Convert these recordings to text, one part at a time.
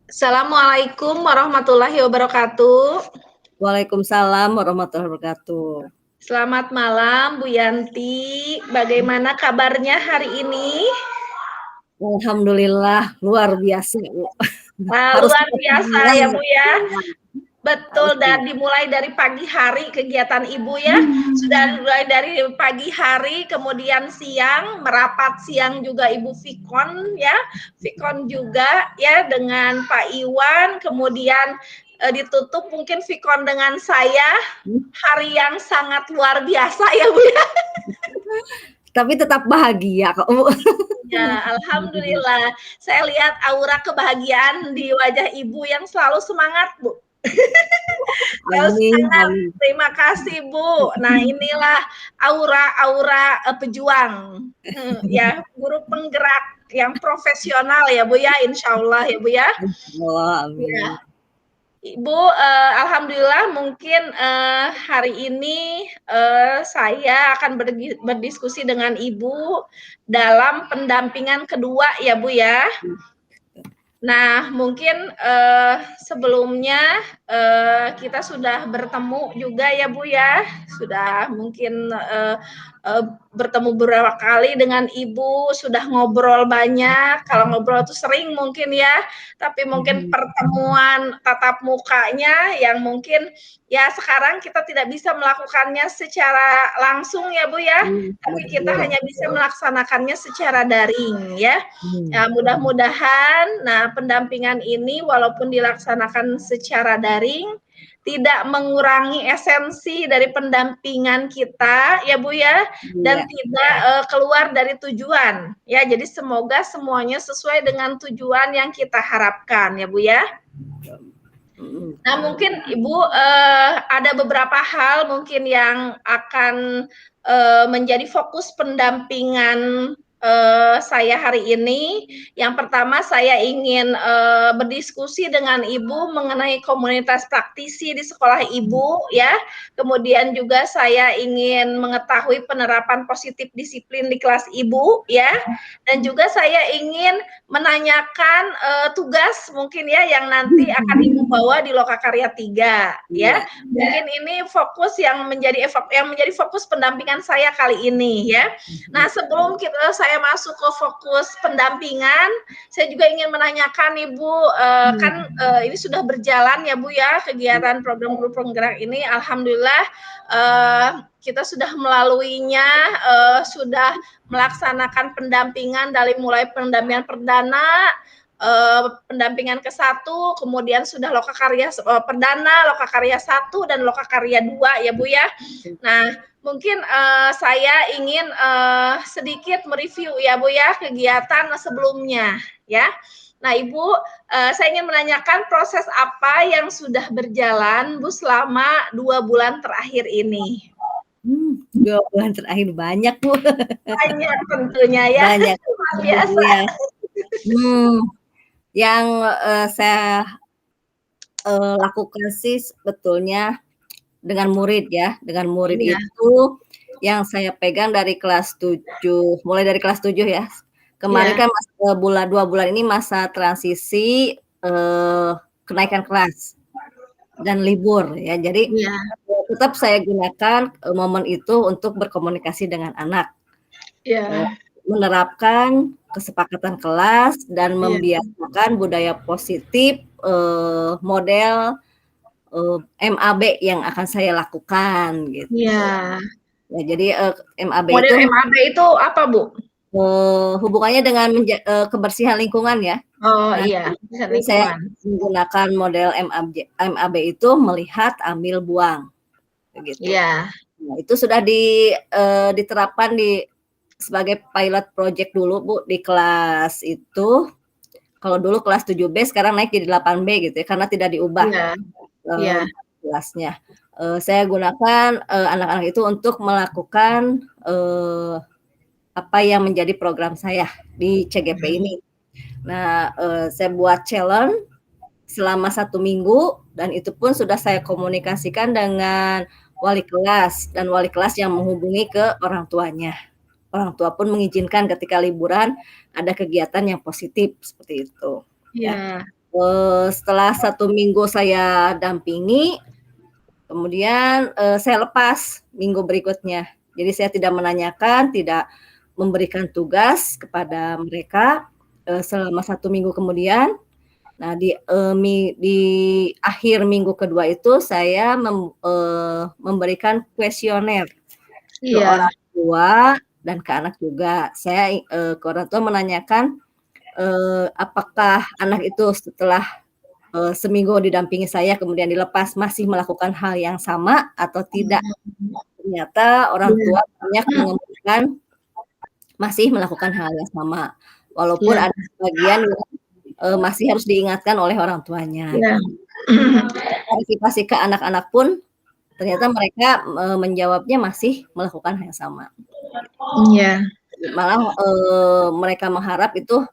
Assalamualaikum warahmatullahi wabarakatuh. Waalaikumsalam warahmatullahi wabarakatuh. Selamat malam Bu Yanti, bagaimana kabarnya hari ini? Alhamdulillah luar biasa, Bu. Luar biasa ya Bu ya. Betul, dan dimulai dari pagi hari kegiatan Ibu ya. Sudah mulai dari pagi hari, kemudian siang, merapat siang juga Ibu Vikon ya. Vikon juga ya dengan Pak Iwan, kemudian ditutup mungkin Vikon dengan saya. Hari yang sangat luar biasa ya Bu ya. Tapi tetap bahagia kok, Bu. Ya, alhamdulillah. Saya lihat aura kebahagiaan di wajah Ibu yang selalu semangat, Bu. Amin. Terima kasih Bu. Nah inilah aura-aura pejuang, ya guru penggerak yang profesional ya Bu ya, insya Allah ya Bu ya. Amin. Ya. Ibu, alhamdulillah mungkin hari ini saya akan berdiskusi dengan Ibu dalam pendampingan kedua ya Bu ya. Nah, mungkin sebelumnya kita sudah bertemu juga ya Bu ya, sudah mungkin bertemu beberapa kali dengan Ibu, sudah ngobrol banyak. Kalau ngobrol itu sering mungkin ya, tapi mungkin pertemuan tatap mukanya yang mungkin ya sekarang kita tidak bisa melakukannya secara langsung ya Bu ya, tapi kita hanya bisa melaksanakannya secara daring ya. Ya, mudah-mudahan pendampingan ini walaupun dilaksanakan secara daring tidak mengurangi esensi dari pendampingan kita ya Bu ya, dan tidak keluar dari tujuan ya. Jadi semoga semuanya sesuai dengan tujuan yang kita harapkan ya Bu ya. Nah mungkin Ibu ada beberapa hal mungkin yang akan menjadi fokus pendampingan saya hari ini. Yang pertama saya ingin berdiskusi dengan Ibu mengenai komunitas praktisi di sekolah Ibu ya. Kemudian juga saya ingin mengetahui penerapan positif disiplin di kelas Ibu ya. Dan juga saya ingin menanyakan tugas mungkin ya yang nanti akan Ibu bawa di Lokakarya 3 ya. Mungkin ini fokus yang menjadi fokus pendampingan saya kali ini ya. Nah, sebelum saya masuk ke fokus pendampingan, saya juga ingin menanyakan Ibu, ini sudah berjalan ya Bu ya, kegiatan program guru penggerak ini, alhamdulillah kita sudah melaluinya, sudah melaksanakan pendampingan dari mulai pendampingan perdana, pendampingan ke-1, kemudian sudah Lokakarya perdana, Lokakarya 1 dan Lokakarya 2 ya Bu ya. Nah, mungkin saya ingin sedikit mereview ya Bu ya kegiatan sebelumnya ya. Nah Ibu, saya ingin menanyakan proses apa yang sudah berjalan Bu selama 2 bulan terakhir ini? 2 bulan terakhir banyak Bu. Banyak tentunya ya. Banyak. Biasa. Ya. Yang saya lakukan sih sebetulnya dengan murid ya, dengan murid itu yang saya pegang dari kelas 7, mulai dari kelas 7 ya. Kemarin kan 2 bulan ini masa transisi kenaikan kelas dan libur ya. Jadi tetap saya gunakan momen itu untuk berkomunikasi dengan anak. Menerapkan kesepakatan kelas dan membiasakan budaya positif model MAB yang akan saya lakukan gitu. Iya. Ya, jadi MAB model MAB itu apa Bu? Hubungannya dengan kebersihan lingkungan ya. Oh iya, saya menggunakan model MAB itu melihat, ambil, buang, begitu. Iya. Nah, itu sudah diterapkan sebagai pilot project dulu Bu di kelas itu. Kalau dulu kelas 7B sekarang naik jadi 8B gitu ya, karena tidak diubah kelasnya. Saya gunakan anak-anak itu untuk melakukan apa yang menjadi program saya di CGP ini. Nah, saya buat challenge selama 1 minggu dan itu pun sudah saya komunikasikan dengan wali kelas dan wali kelas yang menghubungi ke orang tuanya. orang tua pun mengizinkan ketika liburan ada kegiatan yang positif seperti itu, ya. Iya. Setelah 1 minggu saya dampingi, kemudian, saya lepas minggu berikutnya. Jadi saya tidak menanyakan, tidak memberikan tugas kepada mereka, selama 1 minggu kemudian. Nah di akhir minggu kedua itu saya memberikan kuesioner ke Iya. orang tua dan ke anak juga. Saya, ke orang tua menanyakan, apakah anak itu setelah, seminggu didampingi saya kemudian dilepas masih melakukan hal yang sama atau tidak. Ternyata orang tua banyak mengemukakan masih melakukan hal yang sama, walaupun Iya. ada sebagian yang, masih harus diingatkan oleh orang tuanya. Iya. Klarifikasi ke anak-anak pun ternyata mereka, menjawabnya masih melakukan hal yang sama. Iya. Malah, mereka mengharap itu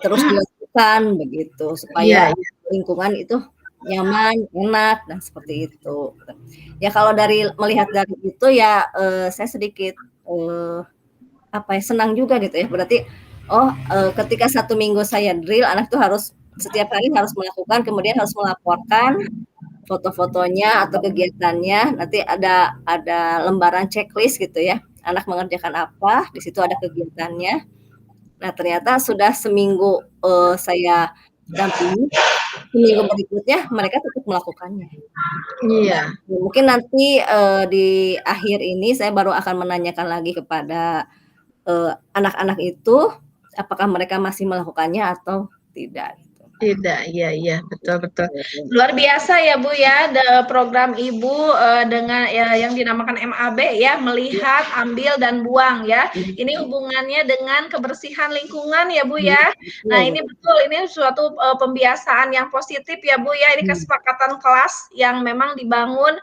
terus dilakukan begitu, supaya Iya iya. lingkungan itu nyaman, enak, dan seperti itu. Ya kalau melihat dari itu ya, saya sedikit, apa ya, senang juga gitu ya, berarti, oh, ketika 1 minggu saya drill, anak tuh harus setiap hari harus melakukan, kemudian harus melaporkan foto-fotonya atau kegiatannya, nanti ada lembaran checklist gitu ya, anak mengerjakan apa, di situ ada kegiatannya. Nah ternyata sudah seminggu, saya dampingi, seminggu berikutnya mereka tetap melakukannya. Nah, Iya. mungkin nanti, di akhir ini saya baru akan menanyakan lagi kepada, anak-anak itu, apakah mereka masih melakukannya atau tidak gitu. Tidak, iya iya, betul betul. Gitu. Luar biasa ya Bu ya, program Ibu, dengan ya yang dinamakan MAB ya, melihat, ambil, dan buang ya. Ini hubungannya dengan kebersihan lingkungan ya Bu ya. Nah ini betul, ini suatu, pembiasaan yang positif ya Bu ya, ini kesepakatan kelas yang memang dibangun,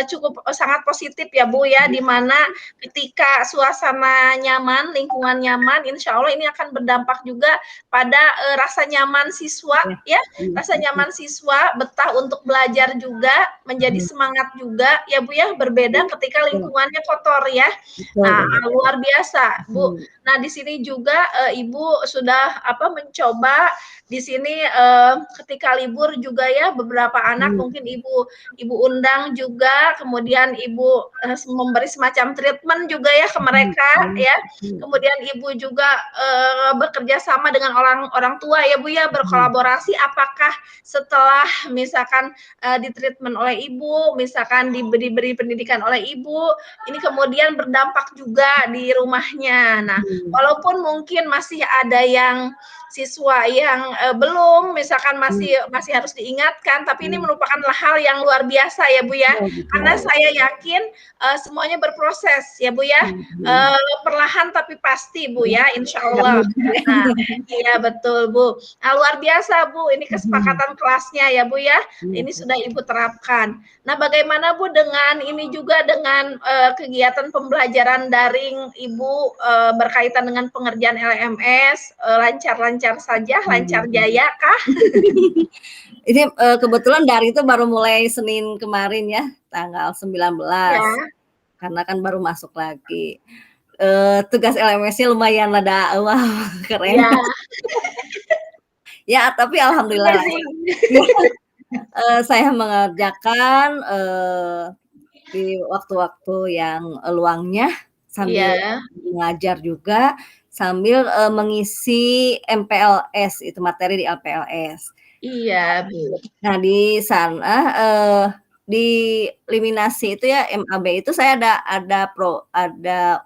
cukup sangat positif ya Bu ya, di mana ketika suasana nyaman, lingkungan nyaman, insya Allah ini akan berdampak juga pada, rasa nyaman siswa ya, rasa nyaman siswa, betah untuk belajar juga, menjadi semangat juga ya Bu ya, berbeda ketika lingkungannya kotor ya. Nah, luar biasa Bu. Nah di sini juga, Ibu sudah mencoba di sini, ketika libur juga ya, beberapa anak mungkin Ibu undang juga, kemudian Ibu, memberi semacam treatment juga ya ke mereka ya. Kemudian Ibu juga, bekerja sama dengan orang tua ya Bu ya, berkolaborasi apakah setelah misalkan, di-treatment oleh Ibu, misalkan diberi pendidikan oleh Ibu, ini kemudian berdampak juga di rumahnya. Nah, walaupun mungkin masih ada yang siswa yang, belum, misalkan masih harus diingatkan, tapi ini merupakan hal yang luar biasa ya Bu ya. Karena saya yakin, semuanya berproses ya Bu ya, perlahan tapi pasti Bu ya, insya Allah. Nah, iya betul Bu. Nah luar biasa Bu, ini kesepakatan kelasnya ya Bu ya, ini sudah Ibu terapkan. Nah bagaimana Bu dengan ini juga dengan, kegiatan pembelajaran daring Ibu, berkaitan dengan pengerjaan LMS, lancar-lancar saja, lancar jaya kah? Ini, kebetulan daring itu baru mulai Senin kemarin ya, tanggal 19, Ya. karena kan baru masuk lagi. Tugas LMS-nya lumayan rada wah keren. Iya. Ya tapi alhamdulillah lah ya. Saya mengerjakan, di waktu-waktu yang, luangnya, sambil Iya. mengajar juga, sambil, mengisi MPLS, itu materi di MPLS. Iya Bu. Nah di sana, di Liminasi itu ya, MAB itu saya ada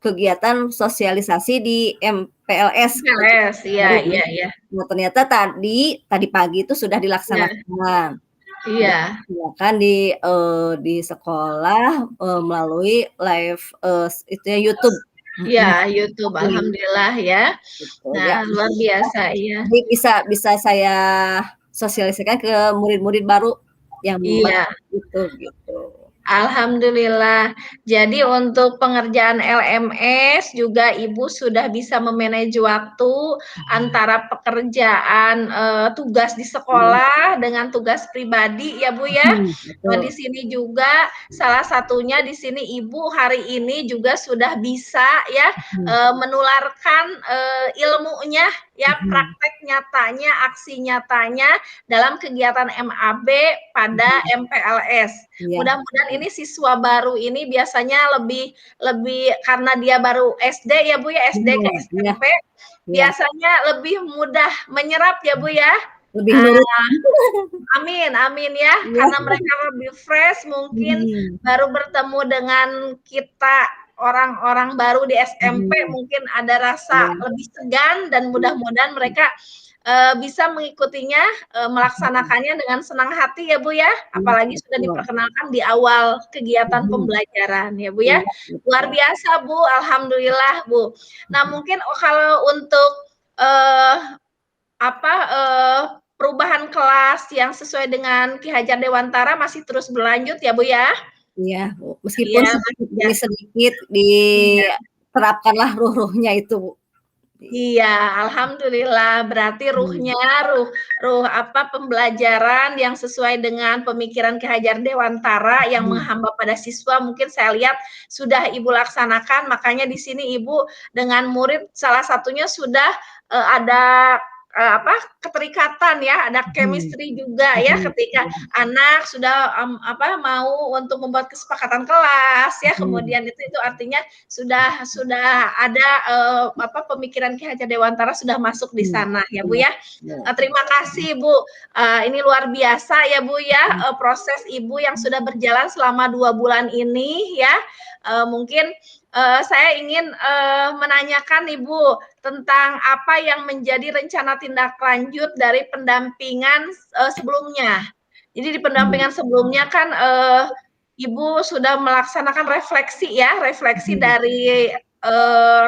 kegiatan sosialisasi di MPLS. MPLS, iya iya iya. Nah ternyata tadi pagi itu sudah Iya. dilaksanakan. Iya. Dilaksanakan di sekolah, melalui live, itu ya YouTube. Iya, YouTube, alhamdulillah ya. Gitu ya. Nah, luar biasa, iya. Jadi bisa saya sosialisasikan ke murid-murid baru yang Iya. itu, gitu. Alhamdulillah. Jadi untuk pengerjaan LMS juga Ibu sudah bisa me-manage waktu antara pekerjaan, tugas di Iya. sekolah dengan tugas pribadi ya, Bu, ya. Di Betul. sini juga salah satunya di sini Ibu hari ini juga sudah bisa ya, Mhm. menularkan, ilmunya ya, Mhm. praktek nyatanya, aksi nyatanya dalam kegiatan MAB pada Mhm. MPLS. Iya, Mudah-mudahan betul. ini siswa baru ini biasanya lebih lebih karena dia baru SD ya, Bu, ya, SD ke Betul, iya. SMP, Iya. biasanya lebih mudah menyerap ya, Bu, ya. Lebih nurut. Amin amin ya, Iya. karena mereka lebih fresh mungkin Mhm. baru bertemu dengan kita orang-orang baru di SMP Mhm. mungkin ada rasa Iya. lebih segan dan mudah-mudahan mereka, bisa mengikutinya, Mhm. melaksanakannya dengan senang hati ya, Bu, ya. Iya, Apalagi sudah betul. diperkenalkan di awal kegiatan Mhm. pembelajaran ya, Bu, ya. Iya, Luar betul. biasa, Bu, alhamdulillah, Bu. Nah Mhm. mungkin, kalau untuk, eee, apa, perubahan kelas yang sesuai dengan Ki Hajar Dewantara masih terus berlanjut ya, Bu, ya? Iya, meskipun Iya, sedikit masih ya. demi sedikit Iya. diterapkanlah ruh-ruhnya itu, Bu. Iya, alhamdulillah berarti Mhm. ruhnya, ruh ruh apa, pembelajaran yang sesuai dengan pemikiran Ki Hajar Dewantara yang Mhm. menghamba pada siswa mungkin saya lihat sudah Ibu laksanakan, makanya di sini Ibu dengan murid salah satunya sudah, ada, apa, keterikatan ya, ada Mhm. chemistry juga ya Mhm. ketika Iya. anak sudah, apa, mau untuk membuat kesepakatan kelas ya, Mhm. kemudian itu artinya sudah ada, apa, pemikiran Ki Hajar Dewantara sudah masuk di Mhm. sana ya, Bu, Iya. ya. Iya. Terima kasih, Bu, ini luar biasa ya, Bu, Mhm. ya, proses Ibu yang sudah berjalan selama 2 bulan ini ya. Mungkin, saya ingin, menanyakan nih, Bu, tentang apa yang menjadi rencana tindak lanjut dari pendampingan, sebelumnya. Jadi di Mhm. pendampingan sebelumnya kan, Ibu sudah melaksanakan refleksi ya, refleksi Mhm. dari,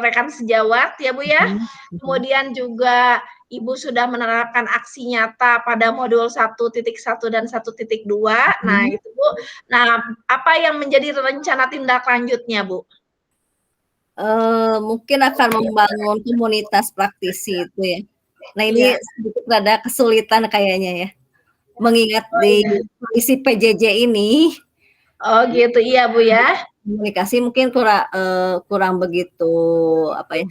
rekan sejawat ya, Bu, ya. Mhm. Mhm. Kemudian juga Ibu sudah menerapkan aksi nyata pada modul 1.1 dan 1.2. Nah Mhm. itu, Bu. Nah, apa yang menjadi rencana tindak lanjutnya, Bu? Mungkin akan membangun komunitas praktisi itu ya. Nah ini Iya. sedikit rada kesulitan kayaknya ya, mengingat Oh, di iya. kondisi PJJ ini Oh gitu, iya, Bu, ya. komunikasi mungkin kurang begitu, apa ya,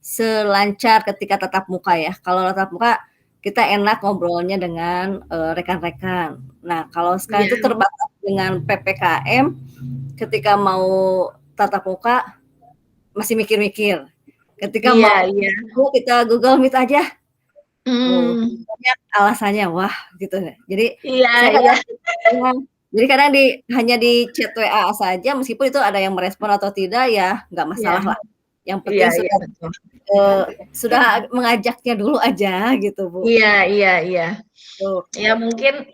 selancar ketika tatap muka ya. Kalau tatap muka, kita enak ngobrolnya dengan, rekan-rekan. Nah, kalau sekarang itu Iya. terbatas dengan PPKM, ketika mau tatap muka, masih mikir-mikir. Ketika Iya mau iya. kita Google Meet aja, Mmm. banyak alasannya, wah gitu ya. Jadi Iya saya iya. kadang iya, jadi kadang hanya di chat WA saja meskipun itu ada yang merespon atau tidak ya nggak Iya. masalahlah. Yang Iya penting iya, sudah, betul. sudah mengajaknya dulu aja gitu, Bu. Iya iya iya. Tuh. Ya mungkin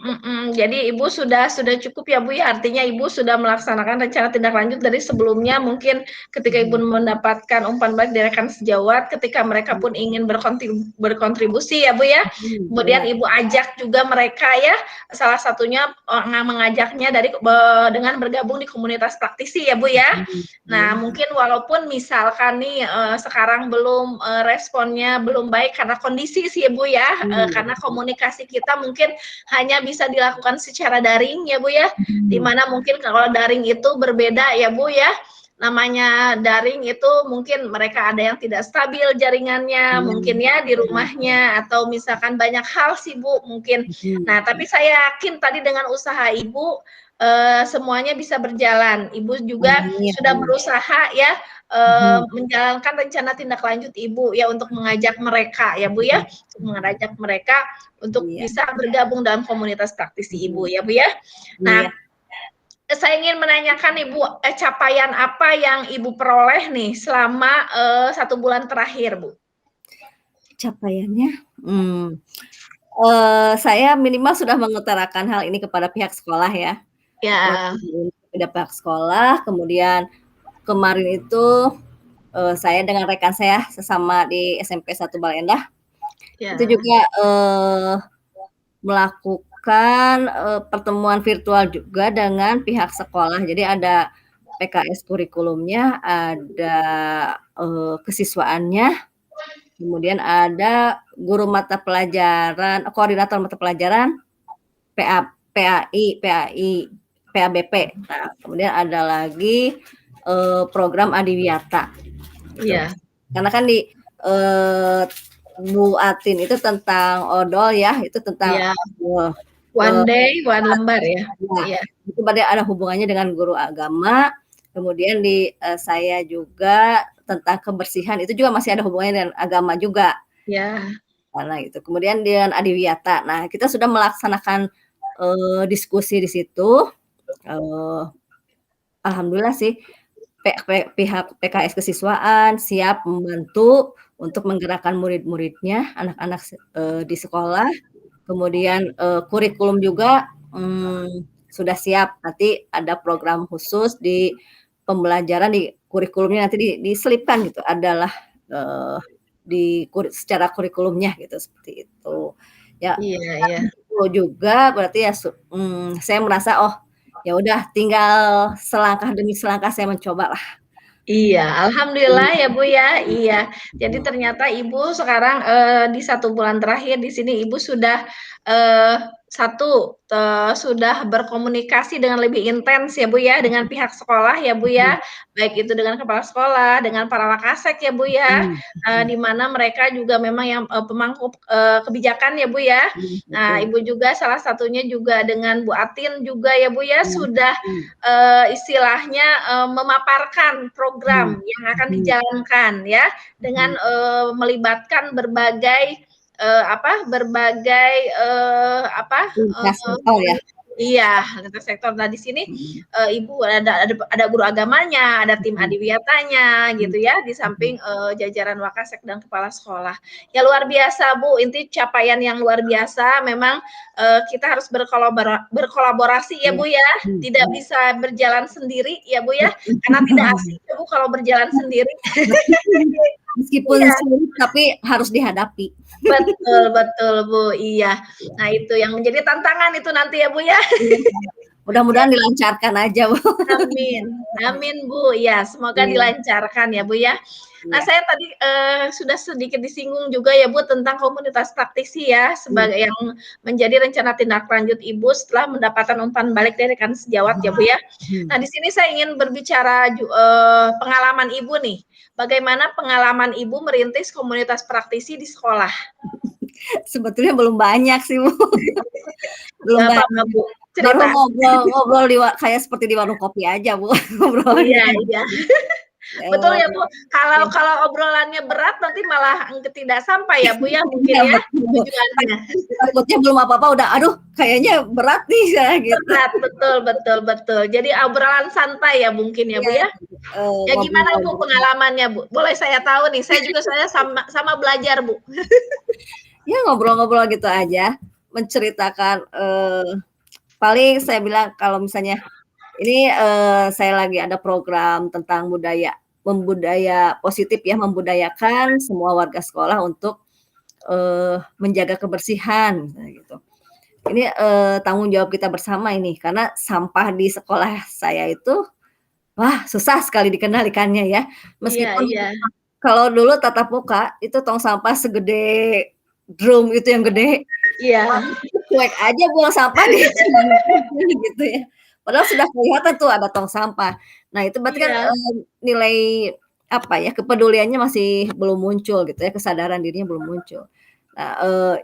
jadi Ibu sudah cukup ya, Bu, ya, artinya Ibu sudah melaksanakan rencana tindak lanjut dari sebelumnya mungkin ketika Ibu Mhm. mendapatkan umpan balik dari rekan sejawat, ketika mereka Mhm. pun ingin berkontribusi ya, Bu, ya. Mhm, Kemudian iya. Ibu ajak juga mereka ya, salah satunya, mengajaknya dengan bergabung di komunitas praktisi ya, Bu, ya. Mhm, Nah, iya. mungkin walaupun misalkan nih, sekarang belum, responnya belum baik karena kondisi sih, Bu, ya, Iya, karena betul. komunikasi kita mungkin hanya bisa dilakukan secara daring ya, Bu, ya. Di Mhm. mana mungkin kalau daring itu berbeda ya, Bu, ya. Namanya daring itu mungkin mereka ada yang tidak stabil jaringannya, Iya, mungkin ya di iya. rumahnya atau misalkan banyak hal sih, Bu, mungkin. Mhm. Nah, tapi saya yakin tadi dengan usaha Ibu, semuanya bisa berjalan. Ibu juga Amin sudah amin. berusaha ya, Mhm. menjalankan rencana tindak lanjut Ibu ya untuk mengajak mereka ya, Bu, ya, Mhm. mengajak mereka untuk Iya. bisa bergabung dalam komunitas praktisi Ibu Mhm. ya, Bu, ya. Nah, Iya. saya ingin menanyakan nih, Bu, capaian apa yang Ibu peroleh nih selama, 1 bulan terakhir, Bu? Capaiannya, saya minimal sudah mengutarakan hal ini kepada pihak sekolah ya. Ya. Kepada pihak sekolah, kemudian kemarin itu, saya dengan rekan saya sesama di SMP 1 Balendah, itu Ya. juga, melaku melakukan, pertemuan virtual juga dengan pihak sekolah. Jadi ada PKS kurikulumnya, ada, kesiswaannya, kemudian ada guru mata pelajaran, koordinator mata pelajaran, PAI, PABP. Nah, kemudian ada lagi, program Adiwiyata, gitu. Iya. Karena kan di, Bu Atin itu tentang odol ya, itu tentang Iya. One day, one lembar ya? Iya. Itu berarti ada hubungannya dengan guru agama, kemudian di, saya juga tentang kebersihan, itu juga masih ada hubungannya dengan agama juga. Iya. Karena itu. Kemudian dengan Adiwiyata. Nah, kita sudah melaksanakan, diskusi di situ, alhamdulillah sih pihak PKS kesiswaan siap membantu untuk menggerakkan murid-muridnya, anak-anak di sekolah. Kemudian, kurikulum juga, sudah siap. Nanti ada program khusus di pembelajaran di kurikulumnya nanti diselipkan gitu, adalah, secara kurikulumnya gitu, seperti itu. Ya, Iya iya. itu juga berarti ya saya merasa, oh, ya udah tinggal selangkah demi selangkah saya mencobalah. Iya, alhamdulillah ya Bu ya, iya. Jadi ternyata Ibu sekarang, di 1 bulan terakhir di sini Ibu sudah, sudah berkomunikasi dengan lebih intens ya Bu ya, dengan pihak sekolah ya Bu ya, baik itu dengan kepala sekolah, dengan para wakasek ya Bu ya, di mana mereka juga memang yang, pemangku, kebijakan ya Bu ya. Nah, Ibu juga salah satunya juga dengan Bu Atin juga ya Bu ya, sudah, istilahnya, memaparkan program yang akan dijalankan ya, dengan, melibatkan berbagai, berbagai, Lintas sektor ya? iya, lintas sektor. Nah, di sini, Ibu ada guru agamanya, ada tim adiwiyatanya gitu ya, di samping, jajaran wakasek dan kepala sekolah. Ya luar biasa Bu, inti capaian yang luar biasa memang, kita harus berkolaborasi ya Bu ya, tidak bisa berjalan sendiri ya Bu ya, karena tidak asik ya Bu kalau berjalan sendiri. Meskipun Iya. sulit tapi harus dihadapi. Betul betul Bu, iya. Nah itu yang menjadi tantangan itu nanti ya Bu ya. Mudah-mudahan dilancarkan aja Bu. Amin, amin Bu, ya semoga dilancarkan ya Bu ya. Nah Iya. saya tadi, sudah sedikit disinggung juga ya Bu tentang komunitas praktisi ya, sebagai yang menjadi rencana tindak lanjut Ibu setelah mendapatkan umpan balik dari rekan sejawat ya Bu ya. Nah di sini saya ingin berbicara pengalaman Ibu nih, bagaimana pengalaman Ibu merintis komunitas praktisi di sekolah? Sebetulnya belum banyak sih Bu. Belum Nggak banyak. apa-apa Bu, Baru cerita. ngobrol kayak seperti di warung kopi aja Bu, Iya ngobrolnya. iya. Betul ya Bu, kalau obrolannya berat nanti malah tidak sampai ya Bu ya, mungkin Iya ya, betul. tujuannya. Takutnya belum apa-apa udah, aduh kayaknya berat nih saya gitu. Berat, betul betul betul. Jadi obrolan santai ya mungkin ya Bu Iya, ya? Ya gimana Bu ngobrol-ngobrol. pengalamannya Bu? Boleh saya tahu nih, saya juga soalnya sama belajar Bu. Ya ngobrol-ngobrol gitu aja, menceritakan, paling saya bilang kalau misalnya ini, saya lagi ada program tentang membudaya positif ya, membudayakan semua warga sekolah untuk, menjaga kebersihan, misalnya gitu. Ini, tanggung jawab kita bersama ini, karena sampah di sekolah saya itu, wah susah sekali dikendalikannya ya. Iya Meskipun iya. kalau dulu tatap muka, itu tong sampah segede drum itu yang gede, Iya. cuek aja buang sampah di gitu ya. Padahal sudah kelihatan tuh ada tong sampah. Nah itu berarti kan, Iya. nilai apa ya, kepeduliannya masih belum muncul gitu ya, kesadaran dirinya belum muncul. Nah,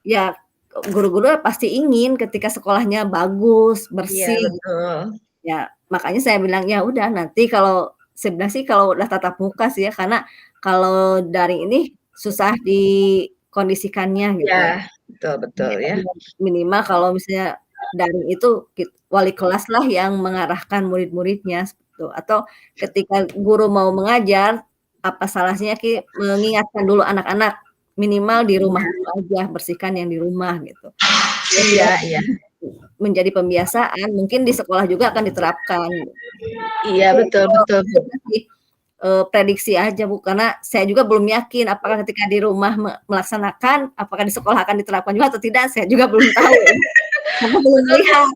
ya guru-guru pasti ingin ketika sekolahnya bagus, Iya bersih, betul. ya makanya saya bilang, ya udah nanti kalau saya bilang sih kalau udah tatap muka sih ya, karena kalau daring ini susah dikondisikannya gitu ya. Iya, betul betul ya. Minimal kalau misalnya daring itu wali kelas lah yang mengarahkan murid-muridnya gitu, atau ketika guru mau mengajar, apa salahnya mengingatkan dulu anak-anak, minimal di rumah dulu aja, bersihkan yang di rumah gitu. Iya iya. Menjadi pembiasaan, mungkin di sekolah juga akan diterapkan. Iya Itu betul betul Bu. prediksi aja Bu, karena saya juga belum yakin apakah ketika di rumah melaksanakan, apakah di sekolah akan diterapkan juga atau tidak, saya juga belum tahu. Karena belum Betul kan? melihat.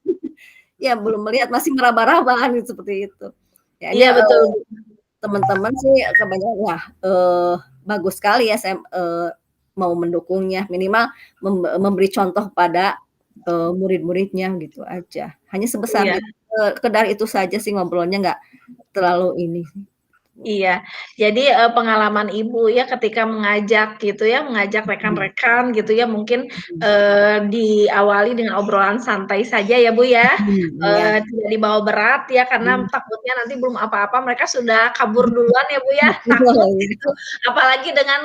Ya belum melihat, masih meraba-raba kan seperti itu. Ya ini, Iya betul, Bu. teman-teman sih kebanyakan wah, bagus sekali ya saya, mau mendukungnya, minimal memberi contoh pada, murid-muridnya gitu aja. Hanya sebesar Iya. itu, sekedar itu saja sih ngobrolnya, nggak terlalu ini sih. Iya, jadi, pengalaman Ibu ya ketika mengajak gitu ya, mengajak Mhm. rekan-rekan gitu ya mungkin, Mhm. diawali dengan obrolan santai saja ya, Bu, ya, Mhm, iya. tidak dibawa berat ya karena Mmm. takutnya nanti belum apa-apa mereka sudah kabur duluan ya, Bu, ya, takut Betul, gitu. iya. Apalagi dengan,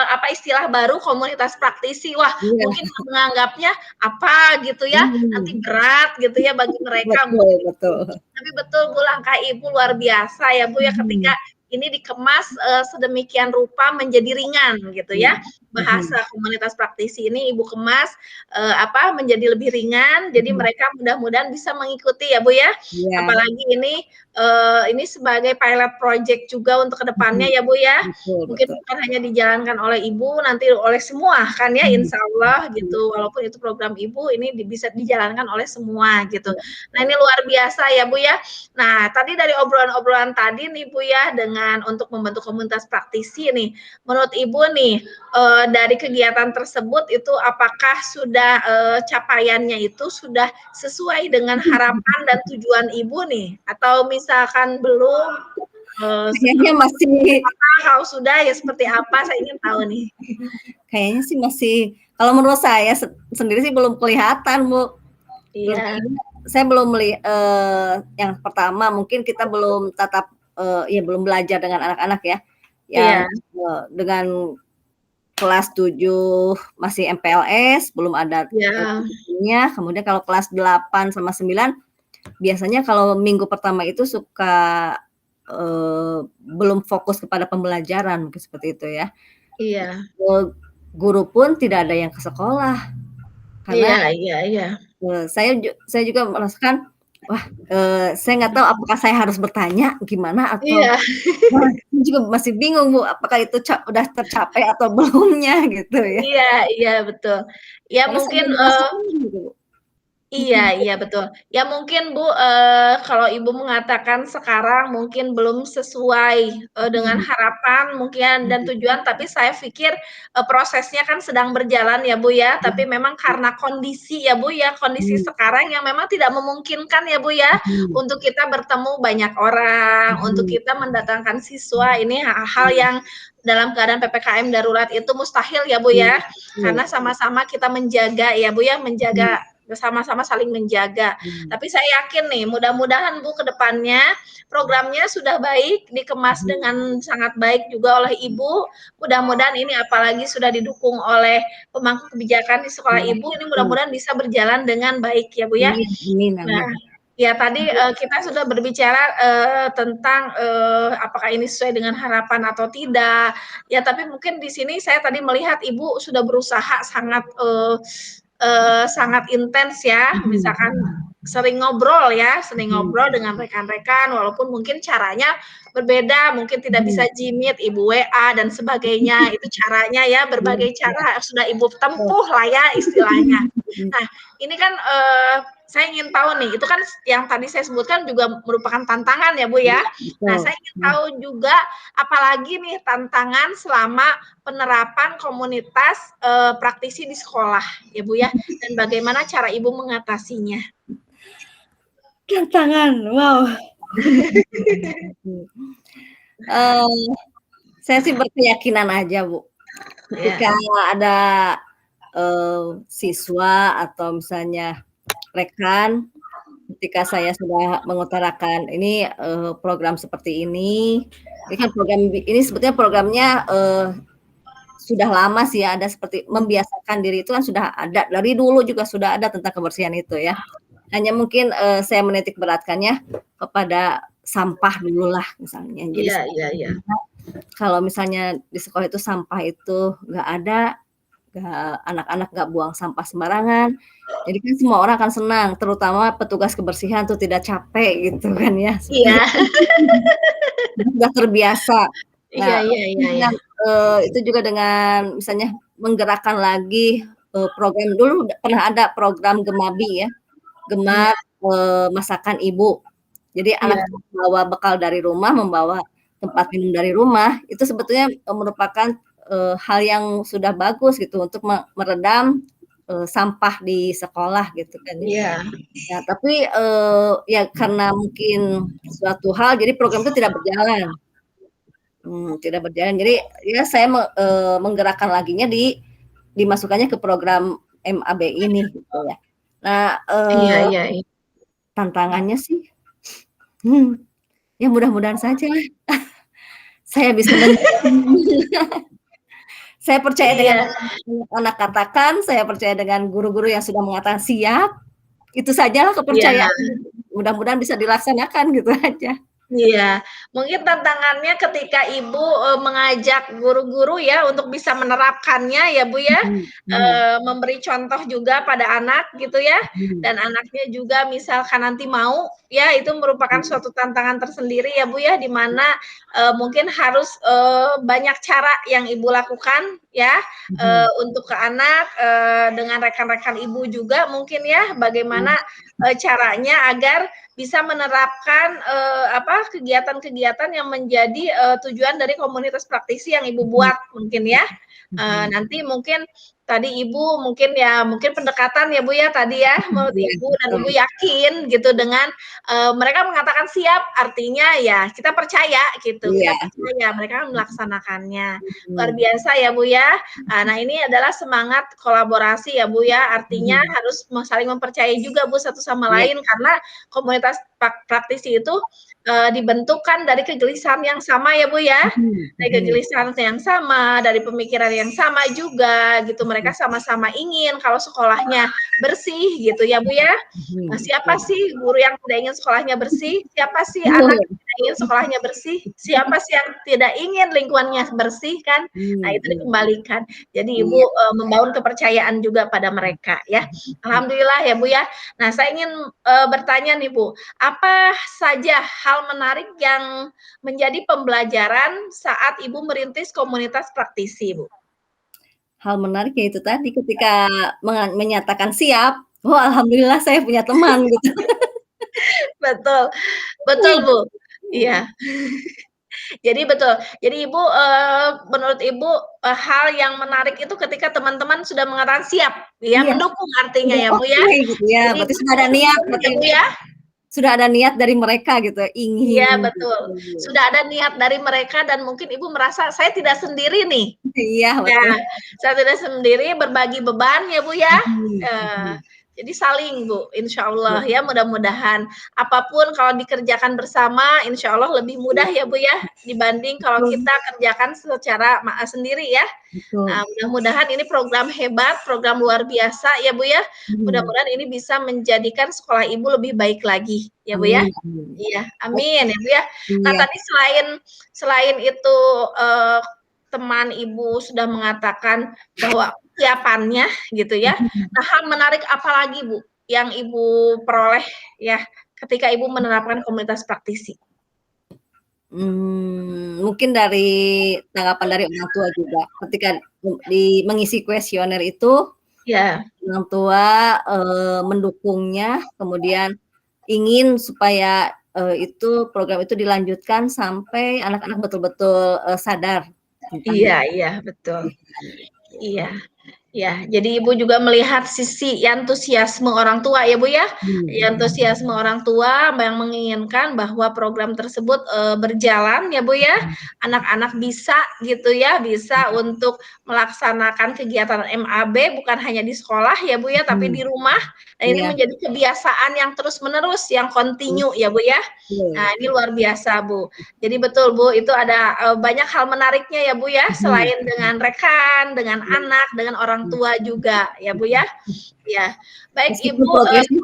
apa istilah baru komunitas praktisi, wah Iya. mungkin menganggapnya apa gitu ya, nanti Mhm. berat gitu ya bagi mereka Betul mungkin itu. betul. Tapi betul, Bu, langkah Ibu luar biasa ya, Bu, ya ketika Mhm. ini dikemas, sedemikian rupa menjadi ringan gitu ya. Mhm mhm. Bahasa komunitas praktisi ini Ibu kemas, apa, menjadi lebih ringan, jadi Mhm. mereka mudah-mudahan bisa mengikuti ya, Bu, ya. Iya. Apalagi ini sebagai pilot project juga untuk ke depannya Mhm. ya, Bu, ya. Betul Mungkin betul. bukan hanya dijalankan oleh Ibu, nanti oleh semua kan ya Mhm. insyaallah Iya. gitu. Walaupun itu program Ibu, ini bisa dijalankan oleh semua gitu. Iya, Nah betul. ini luar biasa ya, Bu, ya. Nah tadi dari obrolan-obrolan tadi nih, Bu, ya, dengan untuk membentuk komunitas praktisi nih, menurut Ibu nih, dari kegiatan tersebut itu apakah sudah, capaiannya itu sudah sesuai dengan harapan dan tujuan Ibu nih? Atau misalkan belum, Kayaknya masih apakah kalau sudah ya seperti apa? Saya ingin tahu nih. kayaknya sih masih kalau menurut saya sendiri sih belum kelihatan, Bu. Belum Iya. kelihatan, saya belum yang pertama mungkin kita belum tatap ya belum belajar dengan anak-anak ya, yang, Iya. dengan kelas 7 masih MPLS, belum ada, Iya. bukunya, kemudian kalau kelas 8 sama 9 biasanya kalau minggu pertama itu suka, belum fokus kepada pembelajaran, mungkin seperti itu ya. Iya. Guru pun tidak ada yang ke sekolah, karena, Iya iya iya. saya juga merasakan, wah, saya nggak tahu apakah saya harus bertanya gimana atau Iya. wah, saya juga masih bingung, Bu, apakah itu udah tercapai atau belumnya gitu ya. Iya iya betul. Ya Karena saya mungkin, belum merasakan gitu, Bu. iya iya betul. Ya mungkin, Bu, kalau Ibu mengatakan sekarang mungkin belum sesuai, dengan Mhm. harapan mungkin dan Mhm. tujuan, tapi saya pikir, prosesnya kan sedang berjalan ya, Bu, ya. Tapi memang karena kondisi ya, Bu, ya, kondisi Mhm. sekarang yang memang tidak memungkinkan ya, Bu, ya, Mhm. untuk kita bertemu banyak orang, untuk Mhm. kita mendatangkan siswa, ini hal Iya. yang dalam keadaan PPKM darurat itu mustahil ya, Bu, Iya, ya. betul. Karena sama-sama kita menjaga ya, Bu, ya, Mhm. menjaga bersama-sama saling menjaga. Mhm. Tapi saya yakin nih, mudah-mudahan Bu, ke depannya programnya sudah baik, dikemas Mhm. dengan sangat baik juga oleh Ibu. Mudah-mudahan ini apalagi sudah didukung oleh pemangku kebijakan di sekolah Iya, Ibu, ini betul. mudah-mudahan bisa berjalan dengan baik ya, Bu, ya. Amin amin Nah, amin. ya tadi, kita sudah berbicara, tentang, apakah ini sesuai dengan harapan atau tidak. Ya tapi mungkin di sini saya tadi melihat Ibu sudah berusaha sangat, sangat intens ya, Mhm. misalkan sering ngobrol ya, sering Mhm. ngobrol dengan rekan-rekan walaupun mungkin caranya berbeda, mungkin tidak bisa Mhm. Jimit, Ibu WA dan sebagainya, itu caranya ya, Iya berbagai iya. cara sudah Ibu Betul. tempuh lah ya istilahnya. Mhm. Nah, ini kan, saya ingin tahu nih, itu kan yang tadi saya sebutkan juga merupakan tantangan ya, Bu, ya. Iya, Nah, betul. saya ingin Nah, tahu juga apalagi nih tantangan selama penerapan komunitas, praktisi di sekolah ya, Bu, ya, dan bagaimana cara Ibu mengatasinya? tantangan, wow. Eee, saya sih berkeyakinan aja, Bu, Iya. ketika ada, siswa atau misalnya rekan, ketika saya sudah mengutarakan, "Ini, program seperti ini kan program ini sebetulnya programnya, sudah lama sih ya, ada seperti membiasakan diri itu kan sudah ada, dari dulu juga sudah ada tentang kebersihan itu ya. Hanya mungkin, saya menitik beratkannya kepada sampah dululah misalnya. Jadi Iya iya iya. kalau misalnya di sekolah itu sampah itu nggak ada, anak-anak nggak buang sampah sembarangan, jadi kan semua orang akan senang, terutama petugas kebersihan tuh tidak capek gitu kan ya, seperti Iya. sudah terbiasa. Iya Nah, iya iya iya. dengan, itu juga dengan misalnya menggerakkan lagi, program dulu pernah ada program Gemabi ya, Iya. Gemar, Masakan Ibu. Jadi anak Iya. bawa bekal dari rumah, membawa tempat minum dari rumah, itu sebetulnya, merupakan, hal yang sudah bagus gitu untuk meredam, sampah di sekolah gitu kan ya. Iya. Ya tapi, ya karena mungkin suatu hal jadi program itu tidak berjalan. Tidak berjalan. Jadi ya saya menggerakkan laginya dimasukkannya ke program MAB ini gitu ya. Nah, Iya iya iya. tantangannya sih, ya mudah-mudahan saja saya bisa saya percaya dengan Iya. apa yang anak katakan, saya percaya dengan guru-guru yang sudah mengatakan siap, itu sajalah Iya. kepercayaan, mudah-mudahan bisa dilaksanakan gitu aja. Iya, mungkin tantangannya ketika Ibu, mengajak guru-guru ya untuk bisa menerapkannya ya, Bu, ya, Mhm mhm. memberi contoh juga pada anak gitu ya, Mhm. dan anaknya juga misalkan nanti mau, ya itu merupakan Mhm. suatu tantangan tersendiri ya, Bu, ya, di mana, mungkin harus, banyak cara yang Ibu lakukan ya, Mhm. untuk ke anak, dengan rekan-rekan Ibu juga mungkin ya, Mhm. bagaimana, caranya agar bisa menerapkan, kegiatan-kegiatan yang menjadi, tujuan dari komunitas praktisi yang Ibu Mhm. buat mungkin ya. Mhm. Nanti mungkin tadi Ibu mungkin pendekatan ya, Bu, ya, tadi ya Mhm, menurut iya Ibu dan Ibu betul. yakin gitu dengan, mereka mengatakan siap, artinya ya kita percaya gitu, Iya, kita percaya mereka akan melaksanakannya. Luar mhm. biasa ya, Bu, ya. Nah ini adalah semangat kolaborasi ya, Bu, ya, artinya Mhm. harus saling mempercayai juga, Bu, satu sama Iya. lain karena komunitas praktisi itu, dibentuk kan dari kegelisahan yang sama ya, Bu, ya. Mhm Dari mhm. kegelisahan yang sama, dari pemikiran yang sama juga gitu, mereka Mhm. sama-sama ingin kalau sekolahnya bersih gitu ya, Bu, ya. Mhm, Siapa betul. sih guru yang tidak ingin sekolahnya bersih? Siapa sih anak Betul. yang tidak ingin sekolahnya bersih? Siapa sih yang tidak ingin lingkungannya bersih kan? Nah itu Mhm. dikembalikan. Jadi Ibu, Iya. membangun kepercayaan juga pada mereka ya. Alhamdulillah ya, Bu, ya. Nah saya ingin, bertanya nih, Bu, apa saja hal menarik yang menjadi pembelajaran saat Ibu merintis komunitas praktisi, Bu? Hal menarik ya itu tadi ketika menyatakan siap, oh alhamdulillah saya punya teman gitu. Betul, betul, Bu. Iya. Jadi betul. Jadi Ibu, menurut Ibu, hal yang menarik itu ketika teman-teman sudah mengatakan siap, ya Iya, mendukung artinya udah ya, Bu, ya. oke gitu ya, Jadi berarti Ibu sudah ada cukup niat, diem berarti ya, Bu, ya. sudah ada niat dari mereka gitu, ingin Iya gitu. betul, sudah ada niat dari mereka dan mungkin Ibu merasa, "Saya tidak sendiri nih." Iya betul. Nah, saya tidak sendiri berbagi beban ya, Bu, ya. Mhm Eee, mhm. jadi saling, Bu, Iya. insyaallah ya mudah-mudahan apapun kalau dikerjakan bersama insyaallah lebih mudah Iya. ya, Bu, ya, dibanding kalau Betul. kita kerjakan secara sendiri ya. Betul. Mudah-mudahan ini program hebat, program luar biasa ya, Bu, ya. Mhm. Mudah-mudahan ini bisa menjadikan sekolah Ibu lebih baik lagi ya, Bu, ya. Amin amin. Iya, amin ya, Bu, ya. Nah Iya. tadi selain itu, teman Ibu sudah mengatakan bahwa kesiapannya gitu ya. Mhm. Nah hal menarik apa lagi, Bu, yang Ibu peroleh ya ketika Ibu menerapkan komunitas praktisi? Mungkin dari tanggapan dari orang tua juga, ketika mengisi kuesioner itu, Iya. orang tua, mendukungnya, kemudian ingin supaya, itu program itu dilanjutkan sampai anak-anak betul-betul, sadar tentang Iya iya, betul. pendidikan gitu. Iya. Ya, jadi Ibu juga melihat sisi antusiasme orang tua ya, Bu, ya. Mhm. Antusiasme orang tua yang menginginkan bahwa program tersebut, berjalan ya, Bu, ya. Mhm. Anak-anak bisa gitu ya, bisa Mhm. untuk melaksanakan kegiatan MAB bukan hanya di sekolah ya, Bu, ya, tapi Mhm. di rumah. Dan ini Iya. menjadi kebiasaan yang terus-menerus, yang Iya. continue ya, Bu, ya. Nah, Betul. ini luar biasa, Bu. Jadi betul, Bu, itu ada, banyak hal menariknya ya, Bu, ya, Mhm selain mhm. dengan rekan, dengan Iya. anak, dengan orang Mhm. tua juga ya, Bu, ya. Iya. Baik Meskipun Ibu, progresnya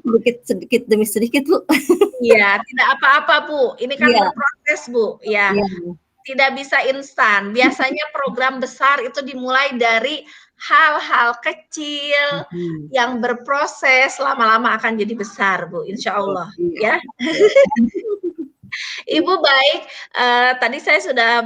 sedikit demi sedikit, Bu. iya, tidak apa-apa, Bu, ini kan Iya. berproses, Bu, ya. Iya. Tidak bisa instan. Biasanya program besar itu dimulai dari hal-hal kecil Mhm. yang berproses, lama-lama akan jadi besar, Bu, insyaallah Iya, ya. betul. Ibu baik, tadi saya sudah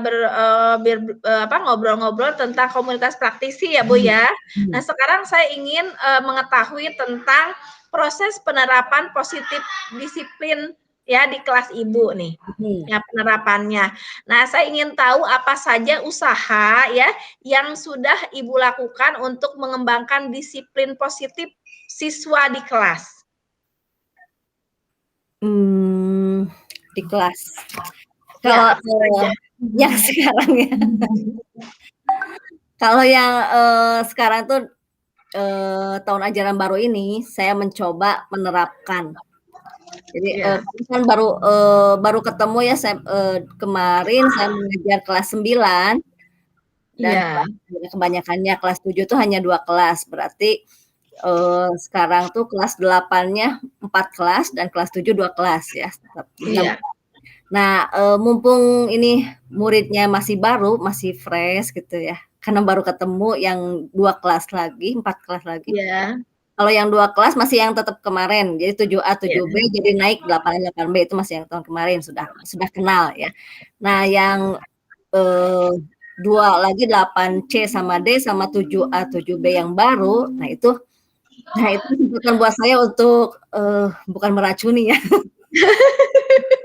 ngobrol-ngobrol tentang komunitas praktisi ya, Bu, Mhm, ya. Nah, mhm. sekarang saya ingin, mengetahui tentang proses penerapan positif disiplin ya di kelas Ibu nih, Mhm. ya penerapannya. Nah, saya ingin tahu apa saja usaha ya yang sudah Ibu lakukan untuk mengembangkan disiplin positif siswa di kelas? Mmm, di kelas. Ya, Kalau, apa saja? yang sekarang ya, kalau yang, sekarang tuh, tahun ajaran baru ini, saya mencoba menerapkan. Jadi, Iya. kami kan baru ketemu ya kemarin saya mengajar kelas 9 dan Iya. kebanyakannya kelas 7 tuh hanya 2 kelas, berarti, sekarang tuh kelas 8-nya 4 kelas dan kelas 7 2 kelas ya, jadi 6. Iya. Nah, mumpung ini muridnya masih baru, masih fresh gitu ya, karena baru ketemu yang 2 kelas lagi, 4 kelas lagi. Iya. Kalau yang 2 kelas masih yang tetap kemarin, jadi 7A, Iya. 7B jadi naik 8A, 8B itu masih yang tahun kemarin, sudah kenal ya. Nah yang, eee, 2 lagi 8C sama D sama 7A, 7B yang baru, nah itu kesempatan buat saya untuk, bukan meracuni ya,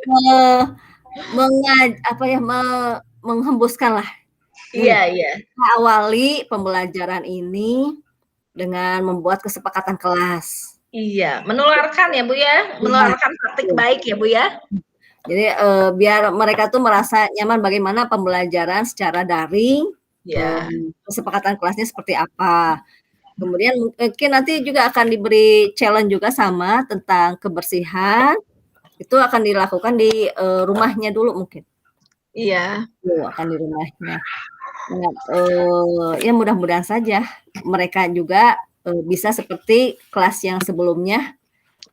eee, apa ya, menghembuskanlah, Iya, nih, iya. kita awali pembelajaran ini dengan membuat kesepakatan kelas. Iya, menularkan ya, Bu, ya, Iya, menularkan praktik betul. baik ya, Bu, ya? Jadi, biar mereka tuh merasa nyaman bagaimana pembelajaran secara daring, Iya. kesepakatan kelasnya seperti apa. Kemudian mungkin nanti juga akan diberi challenge juga sama tentang kebersihan, itu akan dilakukan di, rumahnya dulu mungkin. Iya. Akan di rumahnya. Nah, ya mudah-mudahan saja mereka juga, bisa seperti kelas yang sebelumnya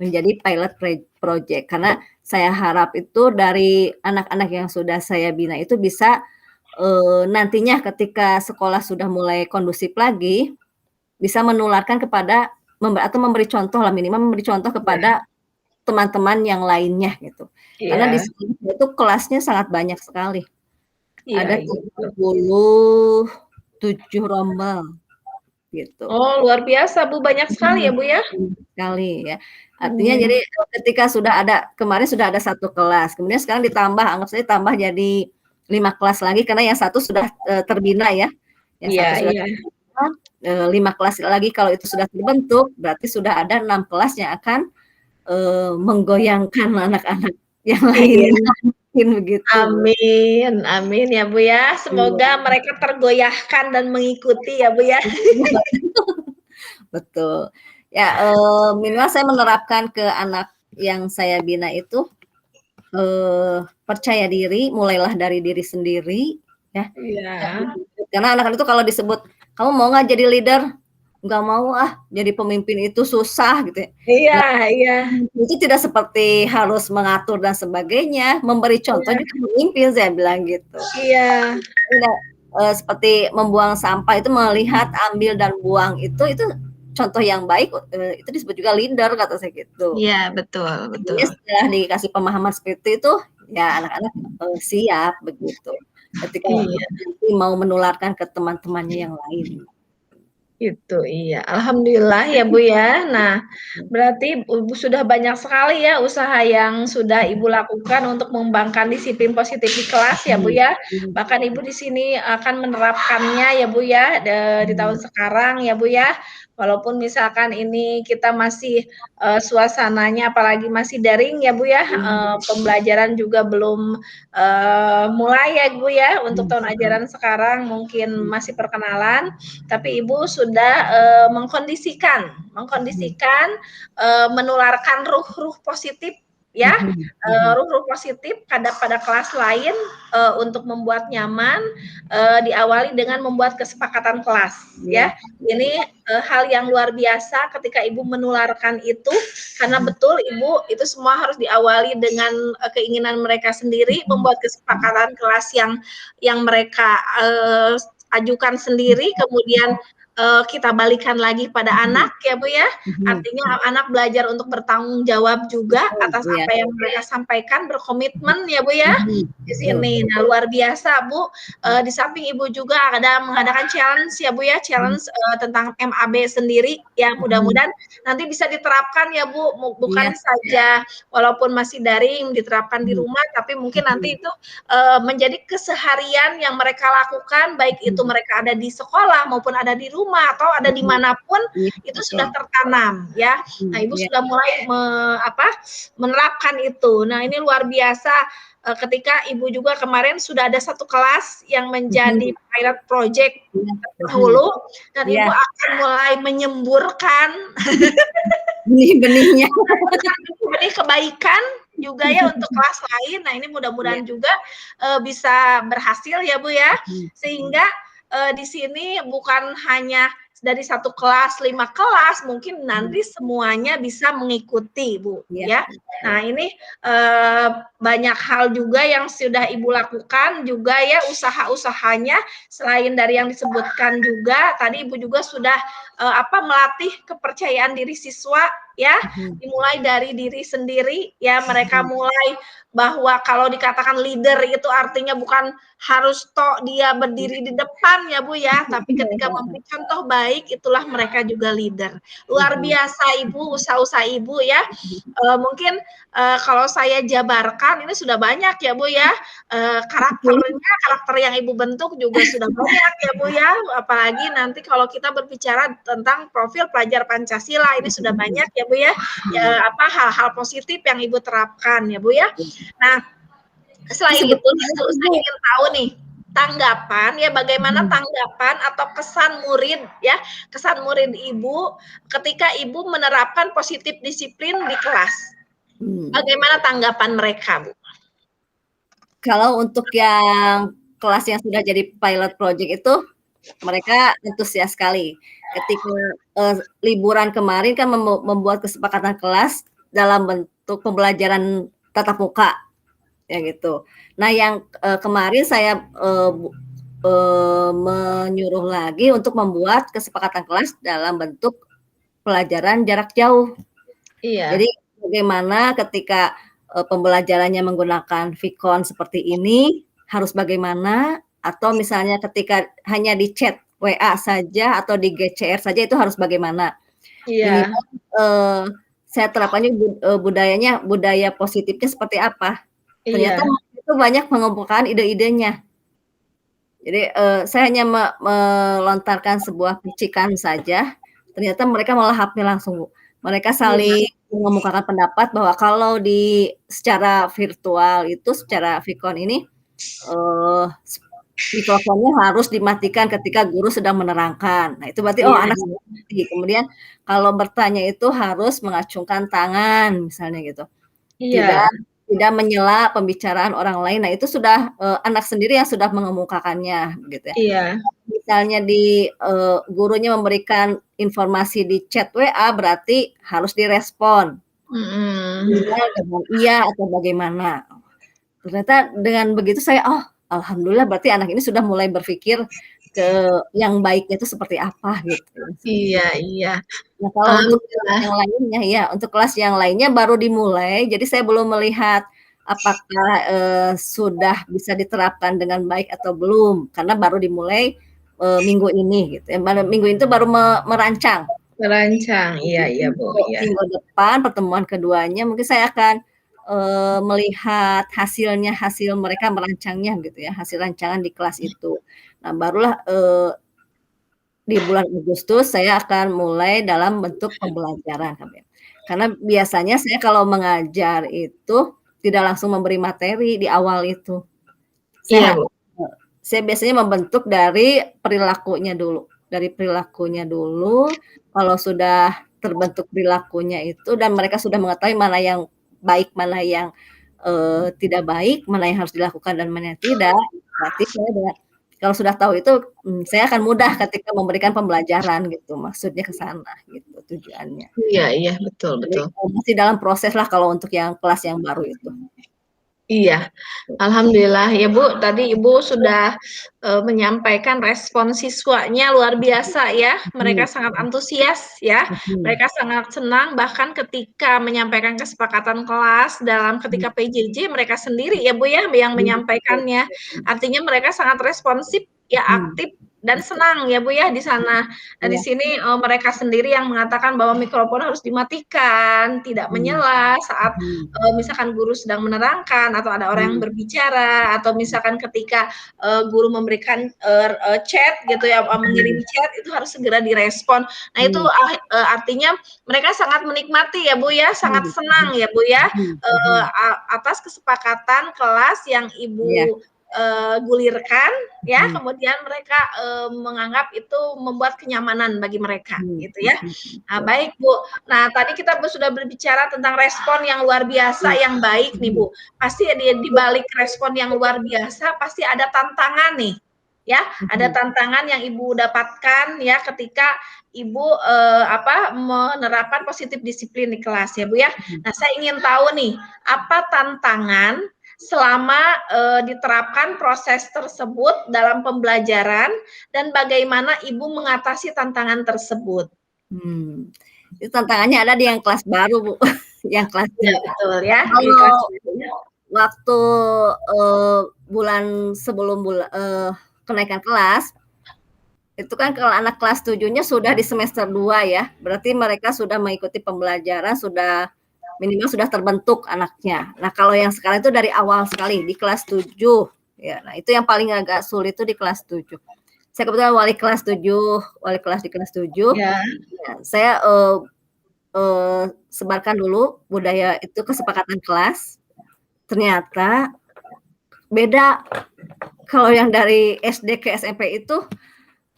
menjadi pilot project, karena saya harap itu dari anak-anak yang sudah saya bina itu bisa, nantinya ketika sekolah sudah mulai kondusif lagi, bisa menularkan kepada atau memberi contohlah, minimal memberi contoh Iya. kepada teman-teman yang lainnya gitu. Karena di Iya. sini itu kelasnya sangat banyak sekali. Iya, Ada iya, betul. 37 rombel gitu. Oh, luar biasa, Bu, banyak sekali ya, Bu, ya? Banyak sekali ya. Artinya jadi, Mmm. ketika kemarin sudah ada 1 kelas, kemudian sekarang ditambah, anggap saja tambah jadi 5 kelas lagi karena yang satu sudah, terbina ya, yang Iya, satu sudah iya. terbina, 5 kelas lagi kalau itu sudah terbentuk, berarti sudah ada 6 kelas yang akan, menggoyangkan anak-anak yang Iya. lainnya, mungkin begitu. Amin, amin ya, Bu, ya. Iya. Semoga mereka tergoyahkan dan mengikuti ya, Bu, ya. Betul. Ya, minimal saya menerapkan ke anak yang saya bina itu, percaya diri, mulailah dari diri sendiri, ya. Iya. Karena anak-anak itu kalau disebut, "Kamu mau nggak jadi leader?" "Nggak mau ah, jadi pemimpin itu susah," gitu ya. Iya, Nah, iya. itu tidak seperti harus mengatur dan sebagainya, memberi contoh Iya. juga memimpin, saya bilang gitu. Iya. Tidak, seperti membuang sampah itu melihat, ambil, dan buang itu contoh yang baik, itu disebut juga leader, kata saya gitu. Iya, betul, Jadinya betul. setelah dikasih pemahaman seperti itu, ya anak-anak, siap begitu. Ketika Iya. nanti mau menularkan ke teman-temannya yang lain. Itu, iya. Alhamdulillah ya, Bu, ya. Nah, berarti Ibu sudah banyak sekali ya usaha yang sudah Ibu lakukan untuk mengembangkan disiplin positif di kelas ya, Bu, Mhm, ya. mhm. Bahkan Ibu di sini akan menerapkannya ya, Bu, ya, di tahun Mhm. sekarang ya, Bu, ya. Walaupun misalkan ini kita masih, suasananya apalagi masih daring ya, Bu, ya, Mhm. pembelajaran juga belum, mulai ya, Bu, ya, untuk Mhm, tahun mhm. ajaran sekarang mungkin Mhm. masih perkenalan, tapi Ibu sudah, mengkondisikan Mhm. mengkondisikan, menularkan ruh-ruh positif ya, Mhm, mhm. ruh-ruh positif pada kelas lain, untuk membuat nyaman, diawali dengan membuat kesepakatan kelas Iya, ya. Ini, hal yang luar biasa ketika Ibu menularkan itu, karena Mhm. betul Ibu itu semua harus diawali dengan, keinginan mereka sendiri, Mhm, membuat mhm. kesepakatan kelas yang mereka, ajukan sendiri, kemudian, kita balikan lagi pada anak ya Bu ya. Artinya anak belajar untuk bertanggung jawab juga atas Iya. apa yang mereka sampaikan, berkomitmen ya Bu ya di sini. Nah luar biasa Bu. Di samping Ibu juga ada mengadakan challenge ya Bu ya, challenge tentang MAB sendiri ya. Mudah-mudahan nanti bisa diterapkan ya Bu, bukan Iya. saja walaupun masih daring diterapkan di rumah, tapi mungkin nanti itu menjadi keseharian yang mereka lakukan, baik itu mereka ada di sekolah maupun ada di rumah atau ada dimanapun Iya, itu betul. sudah tertanam ya. Nah Ibu Iya. sudah mulai menerapkan itu. Nah ini luar biasa ketika Ibu juga kemarin sudah ada satu kelas yang menjadi pilot project dahulu dan Ibu Iya. akan mulai menyemburkan Benih-benihnya. benih kebaikan juga ya untuk kelas lain. Nah ini Iya. mudah-mudahan juga bisa berhasil ya Bu ya, sehingga di sini bukan hanya dari satu kelas, 5 kelas, mungkin nanti semuanya bisa mengikuti Bu Iya. ya. Nah ini banyak hal juga yang sudah Ibu lakukan juga ya usaha-usahanya, selain dari yang disebutkan juga, tadi Ibu juga sudah melatih kepercayaan diri siswa ya, dimulai dari diri sendiri ya, mereka mulai bahwa kalau dikatakan leader itu artinya bukan harus dia berdiri di depan ya Bu ya, tapi ketika memberi contoh baik itulah mereka juga leader. Luar biasa Ibu, usaha-usaha Ibu ya. Mungkin kalau saya jabarkan ini sudah banyak ya Bu ya, karakter yang Ibu bentuk juga sudah banyak ya Bu ya, apalagi nanti kalau kita berbicara tentang profil pelajar Pancasila ini sudah banyak ya Bu ya, hal-hal positif yang Ibu terapkan ya Bu ya. Nah, selain itu saya ingin tahu nih tanggapan ya, bagaimana tanggapan atau kesan murid ya, kesan murid Ibu ketika Ibu menerapkan positif disiplin di kelas. Bagaimana tanggapan mereka Bu? Kalau untuk yang kelas yang sudah jadi pilot project itu, mereka antusias sekali. Ketika liburan kemarin kan membuat kesepakatan kelas dalam bentuk pembelajaran tatap muka, ya gitu. Nah yang kemarin saya menyuruh lagi untuk membuat kesepakatan kelas dalam bentuk pelajaran jarak jauh. Iya. Jadi bagaimana ketika pembelajarannya menggunakan Vkon seperti ini, harus bagaimana, atau misalnya ketika hanya di chat WA saja atau di GCR saja itu harus bagaimana. Iya. Minimal saya terapkannya budaya positifnya seperti apa. Ternyata itu banyak mengumpulkan ide-idenya. Jadi saya hanya melontarkan sebuah percikan saja, ternyata mereka melahapnya langsung, Bu. Mereka saling mengemukakan pendapat bahwa kalau secara virtual itu, secara Vkon ini, mikrofonnya harus dimatikan ketika guru sedang menerangkan. Nah itu berarti, anak mengerti. Kemudian kalau bertanya itu harus mengacungkan tangan, misalnya gitu. Tidak menyela pembicaraan orang lain. Nah itu sudah anak sendiri yang sudah mengemukakannya, gitu ya. Iya. Misalnya gurunya memberikan informasi di chat WA, berarti harus direspon. Dengan iya atau bagaimana. Ternyata dengan begitu saya, alhamdulillah berarti anak ini sudah mulai berpikir ke yang baiknya itu seperti apa gitu. Iya. Nah kalau untuk yang lainnya ya, untuk kelas yang lainnya baru dimulai, jadi saya belum melihat apakah sudah bisa diterapkan dengan baik atau belum, karena baru dimulai minggu ini gitu ya. Minggu itu baru merancang. Iya Bu. Minggu depan pertemuan keduanya mungkin saya akan melihat hasil mereka merancangnya gitu ya, hasil rancangan di kelas itu. Nah barulah di bulan Agustus saya akan mulai dalam bentuk pembelajaran. Karena biasanya saya kalau mengajar itu tidak langsung memberi materi di awal itu. Saya biasanya membentuk dari perilakunya dulu. Kalau sudah terbentuk perilakunya itu dan mereka sudah mengetahui mana yang baik, mana yang tidak baik, mana yang harus dilakukan dan mana yang tidak, berarti kalau sudah tahu itu, saya akan mudah ketika memberikan pembelajaran gitu, maksudnya ke sana gitu tujuannya. Iya, betul. Jadi masih dalam proses lah kalau untuk yang kelas yang baru itu. Iya, alhamdulillah ya Bu, tadi Ibu sudah, menyampaikan respon siswanya luar biasa ya, Mhm, mereka sangat antusias ya, mhm, mereka sangat senang bahkan ketika menyampaikan kesepakatan kelas dalam mhm, ketika PJJ mereka sendiri ya Bu ya, yang iya betul, menyampaikannya. mhm, Artinya mereka sangat responsif, ya mhm, aktif dan betul, senang ya Bu ya di sana. Nah di iya, sini, mereka sendiri yang mengatakan bahwa mikrofon harus dimatikan, tidak mhm, menyala saat mhm, misalkan guru sedang menerangkan atau ada orang yang mhm, berbicara atau misalkan ketika, guru memberikan, chat gitu ya, mhm, mengirimi chat itu harus segera direspon. Nah itu, mhm, artinya mereka sangat menikmati ya, Bu, ya, sangat mhm, senang ya, Bu, ya, mhm, mhm, atas kesepakatan kelas yang iya, Ibu, gulirkan ya, mhm, kemudian mereka, menganggap itu membuat kenyamanan bagi mereka mhm, gitu ya. mhm, Nah, betul, baik, Bu. Nah, tadi kita sudah berbicara tentang respon yang luar biasa, mhm, yang baik nih, mhm, Bu. Pasti di balik respon yang luar biasa, pasti ada tantangan nih, ya. Ada mhm, tantangan yang Ibu dapatkan ya ketika Ibu, menerapkan positif disiplin di kelas ya, Bu, ya. mhm, Nah, saya ingin tahu nih, apa tantangan selama, diterapkan proses tersebut dalam pembelajaran dan bagaimana Ibu mengatasi tantangan tersebut? itu tantangannya ada di yang kelas baru, Bu, yang kelas Iya 3. betul ya, di Kalau kelas medianya. waktu, bulan sebelum kenaikan kelas, itu kan kalau anak kelas 7-nya sudah di semester 2 ya, berarti mereka sudah mengikuti pembelajaran, sudah minimal sudah terbentuk anaknya. Nah, kalau yang sekarang itu dari awal sekali, di kelas 7, ya. Nah, itu yang paling agak sulit itu di kelas 7. Saya kebetulan wali kelas di kelas 7, Ya, ya, saya, sebarkan dulu budaya itu kesepakatan kelas, ternyata beda. Kalau yang dari SD ke SMP itu,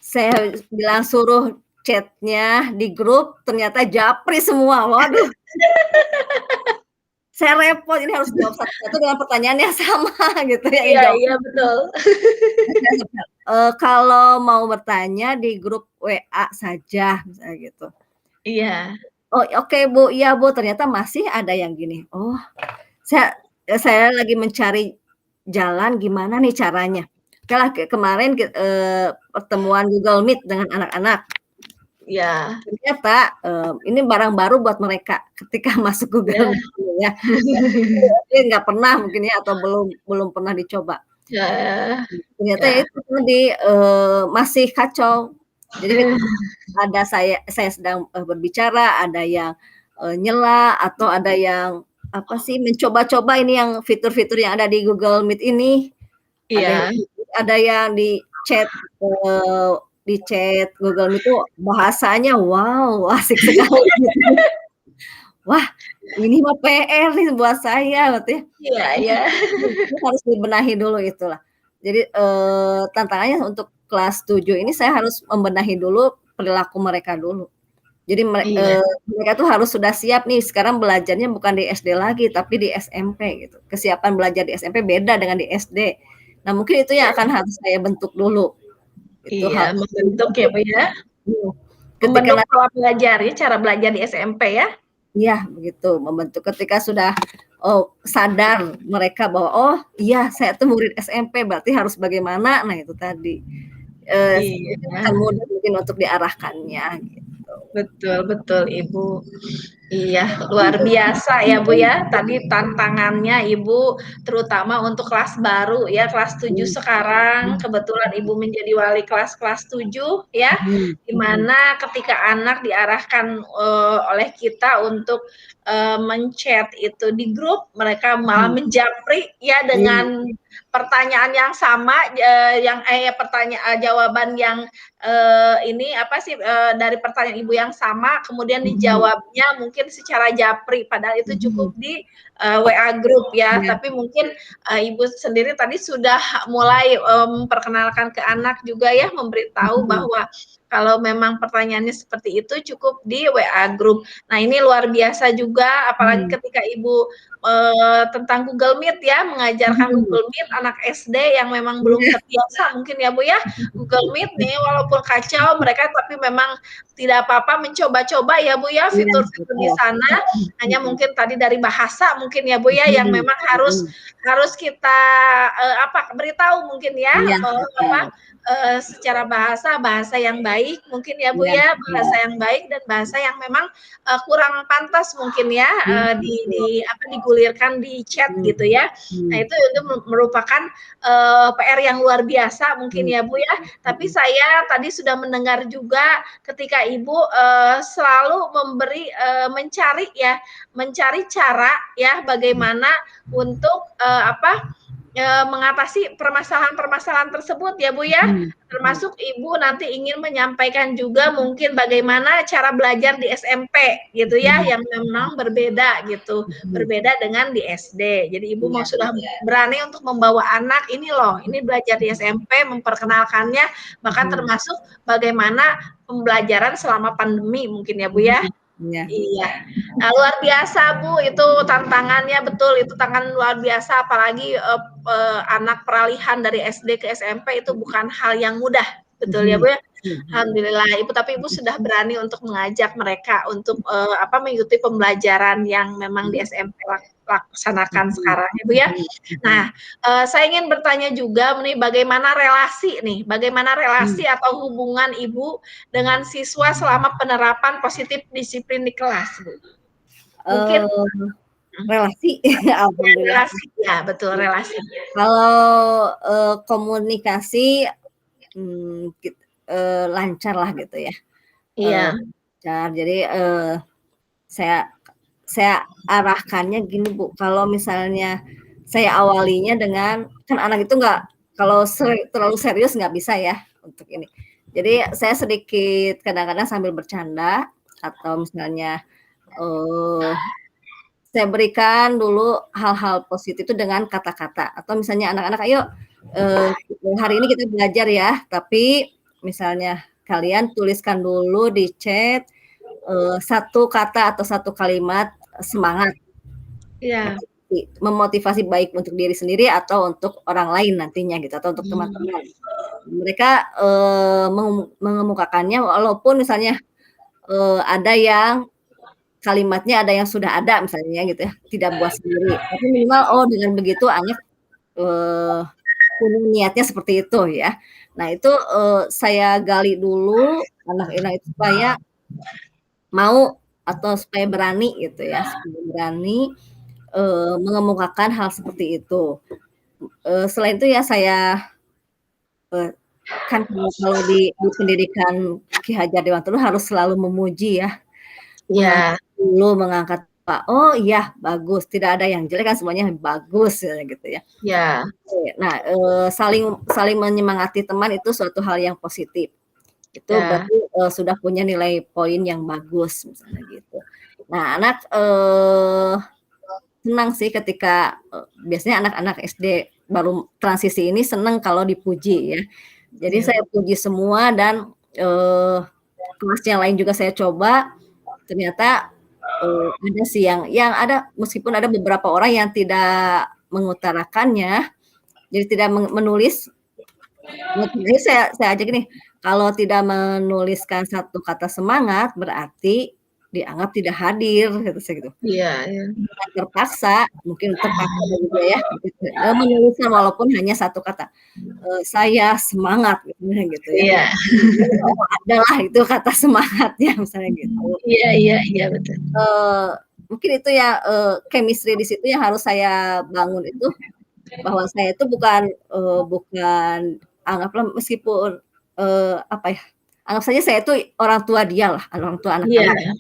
saya bilang suruh chat-nya di grup, ternyata japri semua. Waduh, saya repot, ini harus jawab satu-satu dengan pertanyaan yang sama gitu ya, yang iya jawab. iya betul. Kalau mau bertanya di grup WA saja, misalnya gitu. Iya, "Oh, oke Bu, iya Bu," ternyata masih ada yang gini, "Oh, saya saya lagi mencari jalan gimana nih caranya." Okelah kemarin pertemuan Google Meet dengan anak-anak. iya, Ternyata, ini barang baru buat mereka ketika masuk iya. Google Meet ini ya. Dia nggak pernah mungkin ya atau belum belum pernah dicoba. Ya, Ternyata ya ya. itu tadi, masih kacau. Jadi ada saya sedang, berbicara, ada yang, nyela atau ada yang apa sih, mencoba-coba ini yang fitur-fitur yang ada di Google Meet ini. Ada yang Iya, ada yang eee, di chat Google Meet tuh bahasanya wow, asik sekali gitu. Wah, ini mah PR nih buat saya katanya. iya iya. Ini harus dibenahi dulu itulah. Jadi, tantangannya untuk kelas 7 ini saya harus membenahi dulu perilaku mereka dulu. Jadi Iya, mereka tuh harus sudah siap nih sekarang belajarnya bukan di SD lagi, tapi di SMP gitu. Kesiapan belajar di SMP beda dengan di SD. Nah, mungkin itu yang akan harus saya bentuk dulu. Itu iya, harus membentuk ya, Bu, ya. ketika Membentuk nanti pola belajar ya, cara belajar di SMP ya. iya begitu, membentuk ketika sudah, oh sadar mereka bahwa, "Oh iya saya tuh murid SMP berarti harus bagaimana." Nah itu tadi, Iya. itu akan mudah mungkin untuk diarahkannya gitu. Betul betul, Ibu. Iya, luar biasa ya, Bu, ya. Tadi tantangannya Ibu terutama untuk kelas baru ya, kelas 7 Mhm, sekarang, mhm, kebetulan Ibu menjadi wali kelas 7 ya, mhm, di mhm, mana ketika anak diarahkan, oleh kita untuk, men-chat itu di grup, mereka malah mhm, menjapri ya iya, dengan pertanyaan yang sama, jawaban yang ini apa sih, dari pertanyaan Ibu yang sama, kemudian mhm, dijawabnya mungkin secara japri, padahal itu mhm, cukup di, WA grup ya. iya, Tapi mungkin, Ibu sendiri tadi sudah mulai, memperkenalkan ke anak juga ya, memberitahu mhm, bahwa, Kalau memang pertanyaannya seperti itu cukup di WA grup. Nah, ini luar biasa juga apalagi Hmm. ketika Ibu, tentang Google Meet ya, mengajarkan Mhm. Google Meet anak SD yang memang belum Iya. terbiasa mungkin ya, Bu, ya. Google Meet nih walaupun kacau mereka tapi memang tidak apa-apa mencoba-coba ya, Bu, ya, Iya, fitur-fitur di betul. sana. Hanya Mhm. mungkin tadi dari bahasa mungkin ya, Bu, ya, yang Mhm memang harus mhm. harus kita, beritahu mungkin ya, Iya, betul. secara bahasa yang baik mungkin ya, Bu, Iya, ya, bahasa betul. yang baik dan bahasa yang memang, kurang pantas mungkin ya, Iya, betul. digulirkan di chat Hmm, gitu ya. Nah, hmm. itu merupakan, PR yang luar biasa mungkin Hmm, ya, Bu, ya. mhm Tapi mhm. saya tadi sudah mendengar juga ketika Ibu, selalu mencari cara ya bagaimana untuk, mengatasi permasalahan-permasalahan tersebut ya, Bu, ya. Mhm mhm. Termasuk Ibu nanti ingin menyampaikan juga mungkin bagaimana cara belajar di SMP gitu ya, Mhm yang mhm. memang berbeda gitu, Mhm. berbeda dengan di SD. Jadi Ibu Iya. sudah berani untuk membawa anak, "Ini loh, ini belajar di SMP," memperkenalkannya, bahkan Mhm. termasuk bagaimana pembelajaran selama pandemi mungkin ya, Bu, ya. Mhm, iya. Iya. Nah, luar biasa, Bu, itu tantangannya betul, itu tantangan luar biasa apalagi, anak peralihan dari SD ke SMP itu bukan hal yang mudah, betul ya, Mhm Bu, ya? mhm. Alhamdulillah tapi Ibu Mhm. sudah berani untuk mengajak mereka untuk, mengikuti pembelajaran yang memang di Mhm. SMP laksanakan Mhm sekarang ya, Bu, ya. mhm Nah, mhm. saya ingin bertanya juga nih bagaimana Mmm. relasi atau hubungan Ibu dengan siswa selama penerapan positif disiplin di kelas, Bu? Mungkin Eee, mhm. relasi Ya alhamdulillah relasi, ya betul mhm. relasi. Kalau, komunikasi, lancarlah gitu ya, Iya. lancar. Jadi, saya saya arahkannya gini, Bu, kalau misalnya saya awalinya dengan kan anak itu nggak kalau terlalu serius nggak bisa ya untuk ini. Jadi saya sedikit kadang-kadang sambil bercanda atau misalnya, eee, saya berikan dulu hal-hal positif itu dengan kata-kata atau misalnya, "Anak-anak ayo, hari ini kita belajar ya, tapi misalnya kalian tuliskan dulu di chat, 1 kata atau 1 kalimat semangat." Iya. Memotivasi baik untuk diri sendiri atau untuk orang lain nantinya gitu atau untuk Mmm. teman-teman. Mereka, mengemukakannya walaupun misalnya, ada yang kalimatnya ada yang sudah ada misalnya gitu ya, tidak buat sendiri. Tapi minimal, oh dengan begitu anak, eee, punya niatnya seperti itu ya. Nah itu, saya gali dulu anak-anak itu supaya mau atau supaya berani gitu ya, supaya berani, mengemukakan hal seperti itu. Selain itu ya saya, kan kalau di pendidikan Ki Hajar Dewantara harus selalu memuji ya, Iya. mengangkat, "Oh iya bagus," tidak ada yang jelek kan semuanya bagus gitu ya. Iya. Oke, nah, saling saling menyemangati teman itu suatu hal yang positif. Itu Ya. berarti, sudah punya nilai poin yang bagus misalnya gitu. Nah anak, senang sih ketika, biasanya anak-anak SD baru transisi ini senang kalau dipuji ya. Jadi Iya. saya puji semua dan, kelas yang lain juga saya coba, ternyata, ada sih yang ada meskipun ada beberapa orang yang tidak mengutarakannya, jadi tidak menulis, jadi saya ajak gini, kalau tidak menuliskan 1 kata semangat berarti dianggap tidak hadir, kata saya gitu. Iya iya. Bukan terpaksa, mungkin terpaksa bagi dia ya, menuliskan walaupun hanya 1 kata, "Saya semangat," misalnya gitu ya. Iya. Oh adalah itu kata semangatnya misalnya gitu. Iya iya iya, betul. Eee, mungkin itu ya, chemistry di situ yang harus saya bangun itu, bahwa saya itu bukan, bukan anggaplah meskipun, apa ya, anggap saja saya itu orang tua dialah, orang tua Iya. anak-anak ya.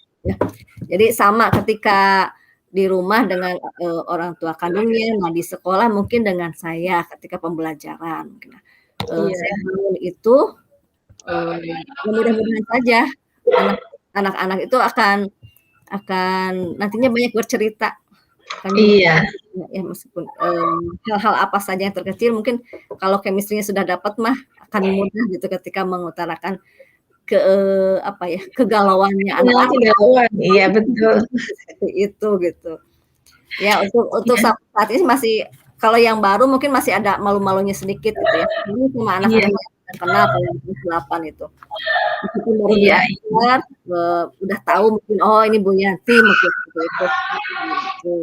Jadi sama ketika di rumah dengan, orang tua kandungnya, nah di sekolah mungkin dengan saya ketika pembelajaran mungkin. Nah, Iya. saya bangun itu, ya mudah-mudahan saja anak-anak itu akan nantinya banyak bercerita, akan Iya. ya meskipun, hal-hal apa saja yang terkecil mungkin kalau chemistry-nya sudah dapat mah akan mudah gitu ketika mengutarakan apa ya, kegalauannya Kenal anak-anak, kegalauan, iya betul. seperti itu gitu. Ya untuk Iya. saat ini masih kalau yang baru mungkin masih ada malu-malunya sedikit gitu ya. Ini cuma Iya. anak-anak yang udah kenal kalau yang kelas 8 itu. Meskipun baru Iya iya. belajar, udah tahu mungkin, oh ini Bu Yanti mungkin seperti itu. Gitu.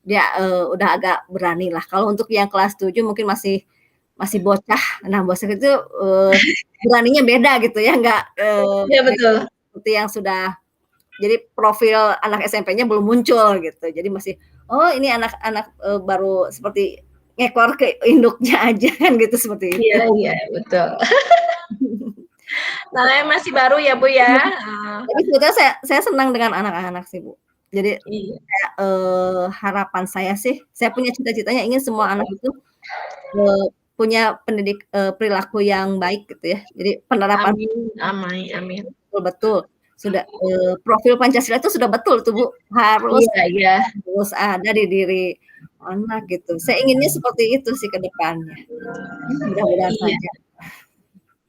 Dia, udah agak berani lah. Kalau untuk yang kelas 7 mungkin masih bocah. Nah, bocah itu, beraninya beda gitu ya, nggak, Iya betul. seperti yang sudah jadi profil anak SMP-nya belum muncul gitu. Jadi masih, oh ini anak-anak, baru seperti ngekor ke induknya aja kan gitu, seperti itu. Iya iya, betul. Namanya masih baru ya, Bu, ya? Tapi sebetulnya saya senang dengan anak-anak sih, Bu. Jadi Iya. kayak, harapan saya sih, saya punya cita-citanya ingin semua anak itu, punya perilaku yang baik gitu ya. Jadi penerapan Amin amin. betul-betul sudah, profil Pancasila itu sudah betul tuh, Bu, harus Iya iya. harus ada di diri anak gitu. Saya inginnya seperti itu sih ke depannya. Mudah-mudahan Iya. saja.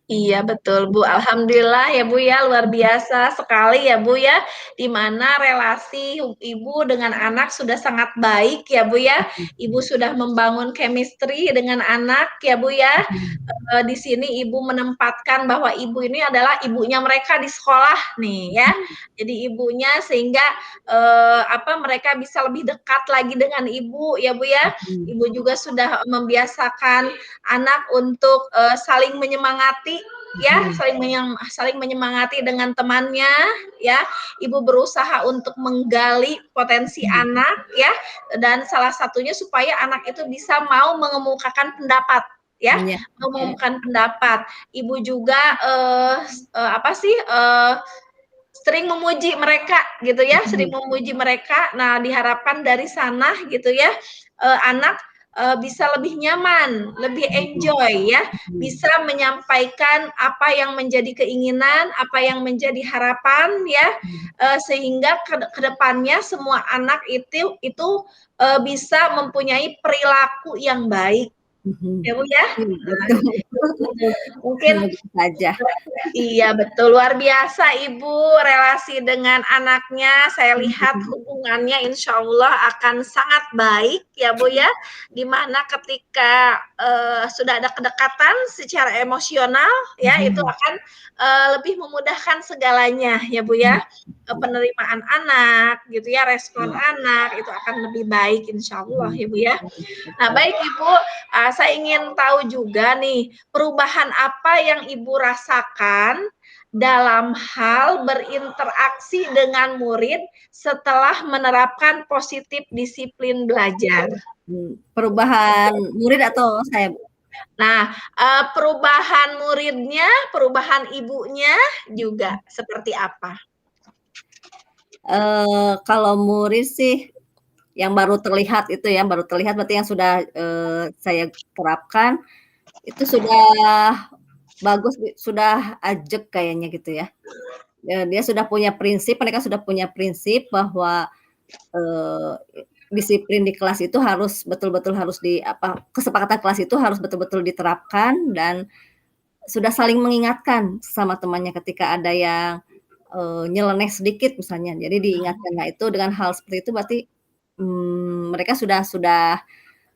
Iya betul, Bu. Alhamdulillah ya, Bu, ya, luar biasa sekali ya, Bu, ya, di mana relasi Ibu dengan anak sudah sangat baik ya, Bu, ya. Mhm. Ibu sudah membangun chemistry dengan anak ya, Bu, ya. Mhm. Di sini Ibu menempatkan bahwa Ibu ini adalah ibunya mereka di sekolah nih ya. Mhm. Jadi ibunya sehingga, mereka bisa lebih dekat lagi dengan Ibu ya, Bu, ya. Mhm. Ibu juga sudah membiasakan anak untuk, saling menyemangati ya, Mhm. saling menyemangati dengan temannya ya. Ibu berusaha untuk menggali potensi Mhm. anak ya, dan salah satunya supaya anak itu bisa mau mengemukakan pendapat ya, Iya mau iya. mengemukakan pendapat. Ibu juga, sering memuji mereka gitu ya, sering Mhm. memuji mereka. Nah, diharapkan dari sana gitu ya, anak, bisa lebih nyaman, lebih Mhm. enjoy ya, Mhm. bisa menyampaikan apa yang menjadi keinginan, apa yang menjadi harapan ya, Mhm. sehingga ke depannya semua anak itu, bisa mempunyai perilaku yang baik. Mhm. Ya, Bu, ya. Nah, Betul. mungkin Semoga saja. iya betul, luar biasa Ibu relasi dengan anaknya, saya lihat Mhm. hubungannya insya Allah akan sangat baik ya, Bu, ya. Di mana ketika, sudah ada kedekatan secara emosional ya, itu Mhm. akan, lebih memudahkan segalanya ya, Bu, Mhm. ya. Penerimaan anak gitu ya, respon Iya. anak itu akan lebih baik insya Allah Mhm. ya, Bu, ya. Nah, Betul. baik Ibu, saya ingin tahu juga nih, perubahan apa yang Ibu rasakan dalam hal berinteraksi dengan murid setelah menerapkan positif disiplin belajar? Perubahan murid atau saya, Bu? Nah, perubahan muridnya, perubahan ibunya juga seperti apa? Kalau murid sih yang baru terlihat itu ya, baru terlihat berarti yang sudah, saya terapkan, itu sudah bagus, sudah ajeg kayaknya gitu ya. Dia sudah punya prinsip, mereka sudah punya prinsip bahwa, eee, disiplin di kelas itu harus betul-betul harus kesepakatan kelas itu harus betul-betul diterapkan dan sudah saling mengingatkan sama temannya ketika ada yang, nyeleneh sedikit misalnya, jadi diingatkan. Nah itu dengan hal seperti itu berarti, mereka sudah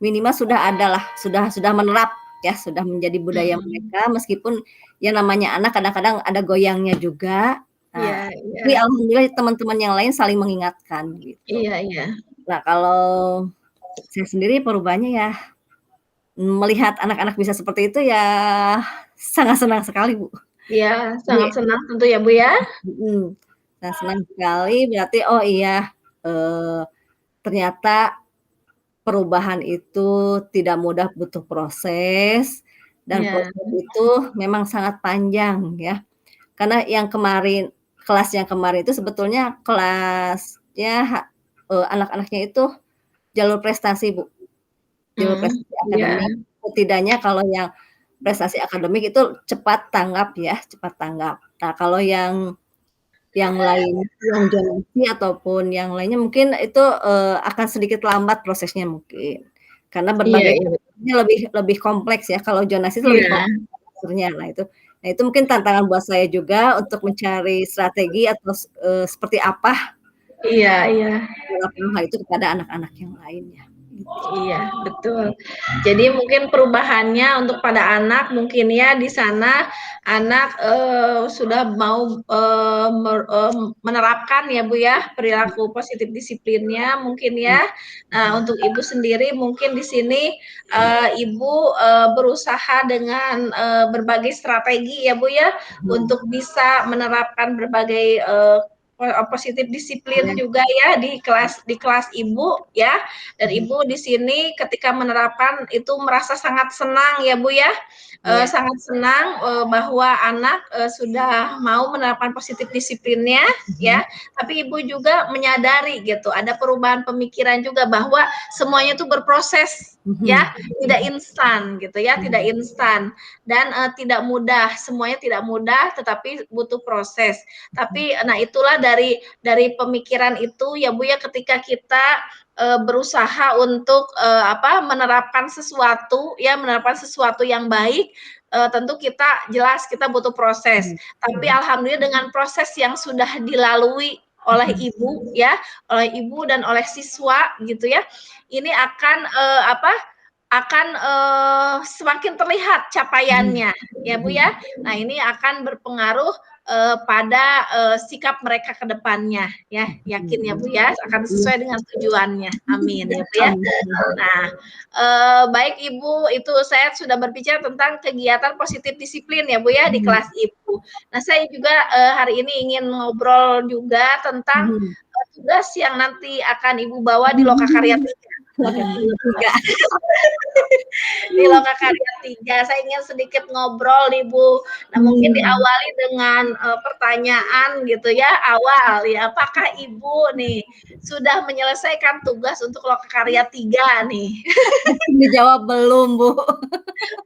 minimal sudah ada lah, sudah menerap ya, sudah menjadi budaya Mhm. mereka meskipun ya namanya anak kadang-kadang ada goyangnya juga. Iya Nah, iya. tapi alhamdulillah teman-teman yang lain saling mengingatkan gitu. Iya iya. Nah kalau saya sendiri perubahannya ya, melihat anak-anak bisa seperti itu ya sangat senang sekali, Bu. Iya, Jadi sangat senang tentu ya, Bu, ya. mhm, nah senang sekali berarti, oh iya, eee, ternyata perubahan itu tidak mudah, butuh proses, dan Iya. proses itu memang sangat panjang ya. Karena kelas yang kemarin itu sebetulnya kelasnya anak-anaknya itu jalur prestasi, Bu. Jalur Mmm, prestasi iya. akademik, setidaknya kalau yang prestasi akademik itu cepat tanggap ya, cepat tanggap. Nah, kalau yang lain, yang zonasi ataupun yang lainnya mungkin itu, akan sedikit lambat prosesnya mungkin. Karena Iya berbagai iya. faktornya lebih lebih kompleks ya, kalau zonasi itu lebih Iya. kompleks faktornya. Nah itu, Nah, itu mungkin tantangan buat saya juga untuk mencari strategi atau seperti apa Iya iya. menerapkan hal itu kepada anak-anak yang lainnya, gitu. Iya, betul. Jadi mungkin perubahannya untuk pada anak mungkin ya di sana anak, sudah mau, menerapkan ya, Bu, ya, perilaku positif disiplinnya mungkin ya. Nah, untuk Ibu sendiri mungkin di sini, Ibu, berusaha dengan, berbagai strategi ya, Bu, ya, Mhm. untuk bisa menerapkan berbagai, positif disiplin Iya. juga ya di kelas Ibu ya. Dan Mhm. Ibu di sini ketika menerapkan itu merasa sangat senang ya, Bu, ya, Iya. sangat senang, bahwa anak, sudah mau menerapkan positif disiplinnya Mhm. ya, tapi Ibu juga menyadari gitu, ada perubahan pemikiran juga bahwa semuanya itu berproses ya, Mhm. tidak instan gitu ya, tidak Mhm. instan dan, tidak mudah, semuanya tidak mudah tetapi butuh proses. Mhm. Tapi nah itulah dari pemikiran itu ya, Bu, ya, ketika kita berusaha untuk, menerapkan sesuatu ya, menerapkan sesuatu yang baik, tentu kita jelas kita butuh proses. Mhm. Tapi Mhm. alhamdulillah dengan proses yang sudah dilalui oleh Mhm. Ibu ya, oleh Ibu dan oleh siswa gitu ya, ini akan, semakin terlihat Mhm. capaiannya ya, Bu, Mhm. ya. Nah, ini akan berpengaruh, pada, sikap mereka ke depannya ya, yakin ya, Mhm. Bu, ya, akan Iya. sesuai dengan tujuannya, amin ya, Bu, ya. Amin. Nah, baik Ibu, itu saya sudah berbicara tentang kegiatan positif disiplin ya, Bu, ya, di Mhm. kelas Ibu. Nah, saya juga, hari ini ingin ngobrol juga tentang, Mhm. tugas yang nanti akan Ibu bawa di Lokakarya 3. Lokakarya 3. Di Lokakarya 3, saya ingin sedikit ngobrol nih, Bu. Nah, mungkin Mhm. diawali dengan, pertanyaan gitu ya, awal ya, apakah Ibu nih sudah menyelesaikan tugas untuk Lokakarya 3 nih? Dijawab belum, Bu.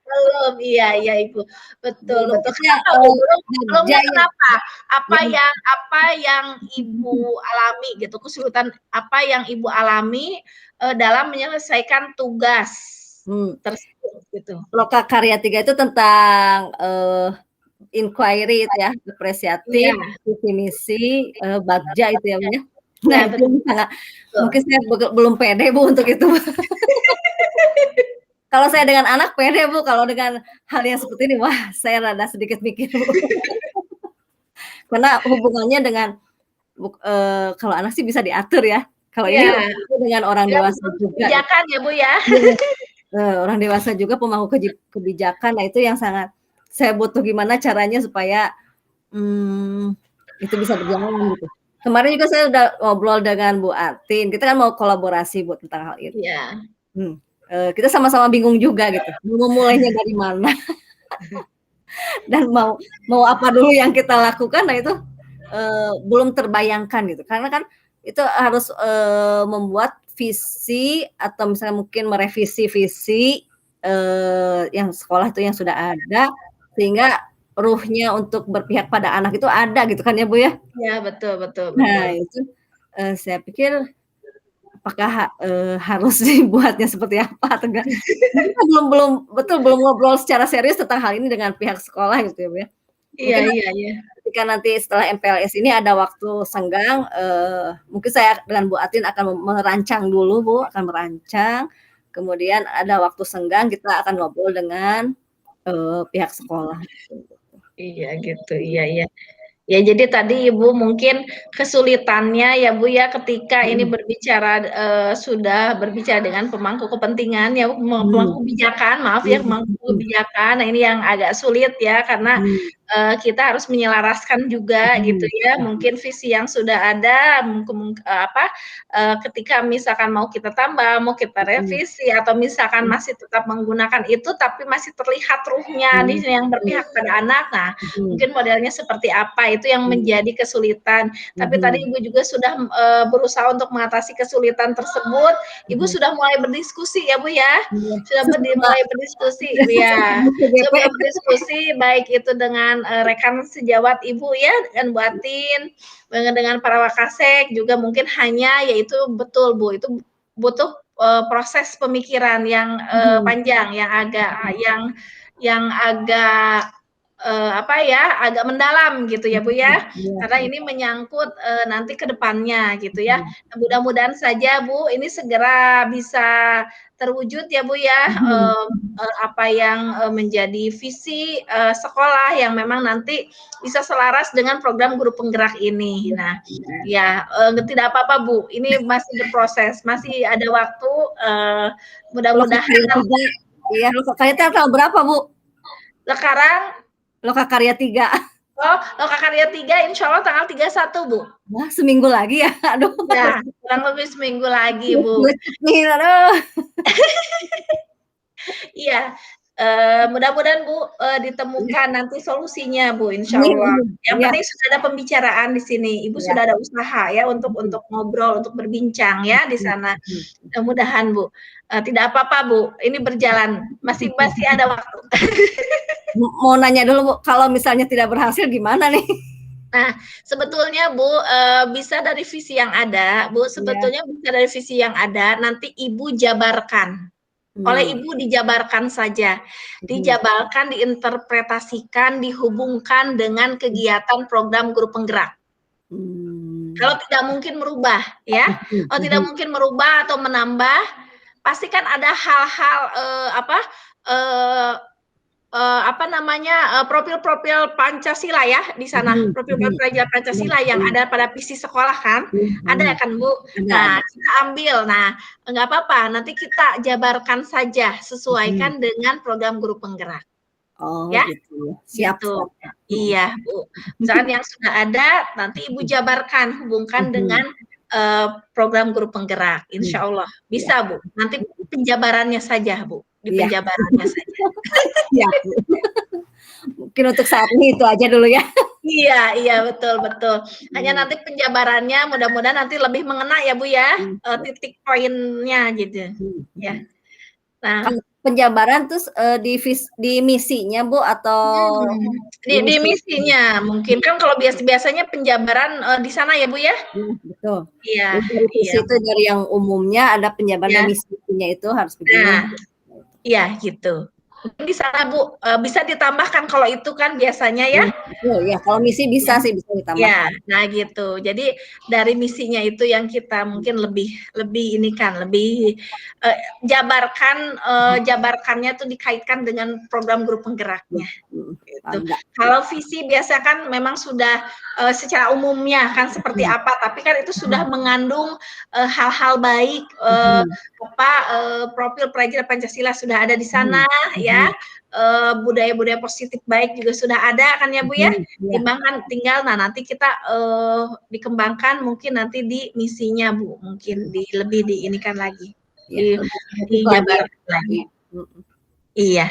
Belum, iya iya, Ibu. Betul Belum, betul. itu yang, Kenapa, Bu? Belumnya bagja yang kenapa? Apa yang yang apa yang Ibu alami gitu, kesulitan apa yang Ibu alami, dalam menyelesaikan tugas Hmm. tersebut gitu? Lokakarya 3 itu tentang, inquiry itu ya, apresiatif, Iya. visi misi, bagja itu ya, Bu, ya. Nah, Iya, itu betul sangat betul. mungkin saya belum pede, Bu, untuk itu. Kalau saya dengan anak pede, Bu, kalau dengan hal yang seperti ini, wah, saya rada sedikit mikir, Bu. Karena hubungannya dengan kalau anak sih bisa diatur ya, kalau Iya, ini dengan orang ya dewasa butuh juga gitu. kebijakan ya, Bu, ya. Iya, orang dewasa juga pemangku kebijakan, nah itu yang sangat saya butuh gimana caranya supaya, mmm, itu bisa berjalan gitu. Kemarin juga saya udah ngobrol dengan Bu Atin, kita kan mau kolaborasi, Bu, tentang hal itu. Iya. Kita sama-sama bingung juga gitu, mau memulainya dari mana dan mau mau apa dulu yang kita lakukan, nah itu, belum terbayangkan gitu. Karena kan itu harus, membuat visi atau misalnya mungkin merevisi visi, yang sekolah itu yang sudah ada, sehingga ruhnya untuk berpihak pada anak itu ada gitu kan ya, Bu, ya. Iya, betul betul betul. Nah itu, saya pikir apakah harus dibuatnya seperti apa atau enggak, mungkin kita belum belum betul, belum ngobrol secara serius tentang hal ini dengan pihak sekolah gitu ya, Bu, ya. Iya Mungkin iya iya. ketika nanti setelah MPLS ini ada waktu senggang, mungkin saya dengan Bu Atin akan merancang dulu, Bu, akan merancang, kemudian ada waktu senggang kita akan ngobrol dengan, pihak sekolah. Iya gitu, iya iya. Ya jadi tadi Ibu mungkin kesulitannya ya, Bu, ya, ketika ini Mhm. berbicara, sudah berbicara dengan pemangku kepentingan ya, pemangku Mhm. kebijakan, maaf ya, Mhm pemangku mhm. kebijakan. Nah, ini yang agak sulit ya, karena, Mhm. kita harus menyelaraskan juga gitu Mhm. ya, Mhm. mungkin visi yang sudah ada, ketika misalkan mau kita tambah, mau kita Mhm. revisi, atau misalkan Mhm. masih tetap menggunakan itu, tapi masih terlihat ruhnya di Mhm. yang Iya. berpihak pada anak. Nah, Mhm. mungkin modelnya seperti apa, itu yang Mhm. menjadi kesulitan. Tapi tadi Mhm. Ibu juga sudah, berusaha untuk mengatasi kesulitan tersebut, Ibu Mhm. sudah mulai berdiskusi ya, Bu, ya? Iya, Sudah sesama mulai berdiskusi iya, di sudah TGP. mulai berdiskusi baik itu dengan, rekan sejawat Ibu ya, dengan Bu Atin, dengan para Wakasek, juga mungkin hanya yaitu betul, Bu, itu butuh, proses pemikiran yang, Mhm. panjang, yang agak Mhm. yang agak apa ya, agak mendalam gitu ya, Bu, ya. Iya Karena sih. ini menyangkut, nanti ke depannya gitu ya. Mhm. Mudah-mudahan saja, Bu, ini segera bisa terwujud ya, Bu, ya, Mhm. apa yang, menjadi visi, sekolah yang memang nanti bisa selaras dengan program guru penggerak ini. Iya Nah, iya. ya, tidak apa-apa, Bu, ini masih berproses, masih ada waktu, mudah-mudahan Lokakarya 3, iya Lokakarya tanggal berapa, Bu? sekarang Lokakarya 3. oh, Lokakarya 3 insyaallah tanggal 31, Bu. Wah, seminggu lagi ya? Aduh. Iya, kurang lebih seminggu lagi, Bu. Nih, aduh. Iya, mudah-mudahan, Bu, Iya. ditemukan nanti solusinya, Bu, Amin insyaallah. amin. Yang Iya. penting sudah ada pembicaraan di sini, Ibu Iya. sudah ada usaha ya Mhm. untuk ngobrol, untuk berbincang ya di Mhm sana. mhm. Mudah-mudahan, Bu, tidak apa-apa, Bu, ini berjalan, masih masih ada waktu. Mau nanya dulu, Bu, kalau misalnya tidak berhasil gimana nih? Nah, sebetulnya Bu, bisa dari visi yang ada, Bu, Iya. sebetulnya bisa dari visi yang ada, nanti Ibu jabarkan. Oleh Mmm. Ibu dijabarkan saja. Mhm. Dijabarkan, diinterpretasikan, dihubungkan dengan kegiatan program guru penggerak. Mmm. Kalau tidak mungkin merubah ya, Mhm kalau tidak mhm. mungkin merubah atau menambah, pasti kan ada hal-hal, eee apa namanya, profil-profil Pancasila ya di sana, Mhm profil-profil mhm. pelajar Iya Pancasila yang iya. ada pada visi sekolah kan, Mhm ada mhm. kan, Bu? Ada. Nah, kita ambil, nah, nggak apa-apa, nanti kita jabarkan saja, Mhm. sesuaikan dengan program guru penggerak, Oh ya, gitu ya. Siap gitu. siap, Kak. Mhm. Iya, Bu. Misalkan yang sudah ada, nanti Ibu Mhm. jabarkan, hubungkan Mhm. dengan, program guru penggerak, Mmm. insyaallah Iya. bisa, Bu. Nanti Mhm. penjabarannya saja, Bu, di Iya. penjabarannya saja. Siap, Bu. Mungkin untuk saat ini itu aja dulu ya. Iya iya, betul betul. Hanya Mmm. nanti penjabarannya mudah-mudahan nanti lebih mengena ya, Bu, ya, Mmm, iya. titik poinnya gitu, Mhm ya. mhm. Nah Kalau penjabaran terus, di misinya, Bu, atau di di misi misinya mungkin, kan kalau biasanya penjabaran, di sana ya, Bu, ya? Iya, betul. Iya Jadi dari iya, visi itu Bu. dari yang umumnya ada penjabaran dan Iya. misinya itu harus begini. Nah, iya gitu. Mungkin di sana, Bu, bisa ditambahkan kalau itu kan biasanya ya. Iya, betul, ya kalau misi bisa Iya. sih, bisa Iya, ditambahkan. nah gitu. Jadi dari misinya itu yang kita Mhm. mungkin lebih lebih ini kan, lebih, eee, Mhm. jabarkannya tuh dikaitkan dengan program guru Mhm penggeraknya, mhm. gitu. Paham, Kak. Kalau visi biasa kan memang sudah, secara umumnya kan seperti Mhm. apa, tapi kan itu sudah Mhm. mengandung, hal-hal baik, Mhm. profil pelajar Pancasila sudah ada di sana Mhm ya, mhm. budaya-budaya positif baik juga sudah ada kan ya, Bu, ya? Mhm, iya. Timbangkan tinggal nah nanti kita, dikembangkan mungkin nanti di misinya, Bu, mungkin Mhm. lebih diinikan lagi, Iya, lebih spesifik lagi ya, dijabarkan lagi. Kakaknya. Mhm. Iya.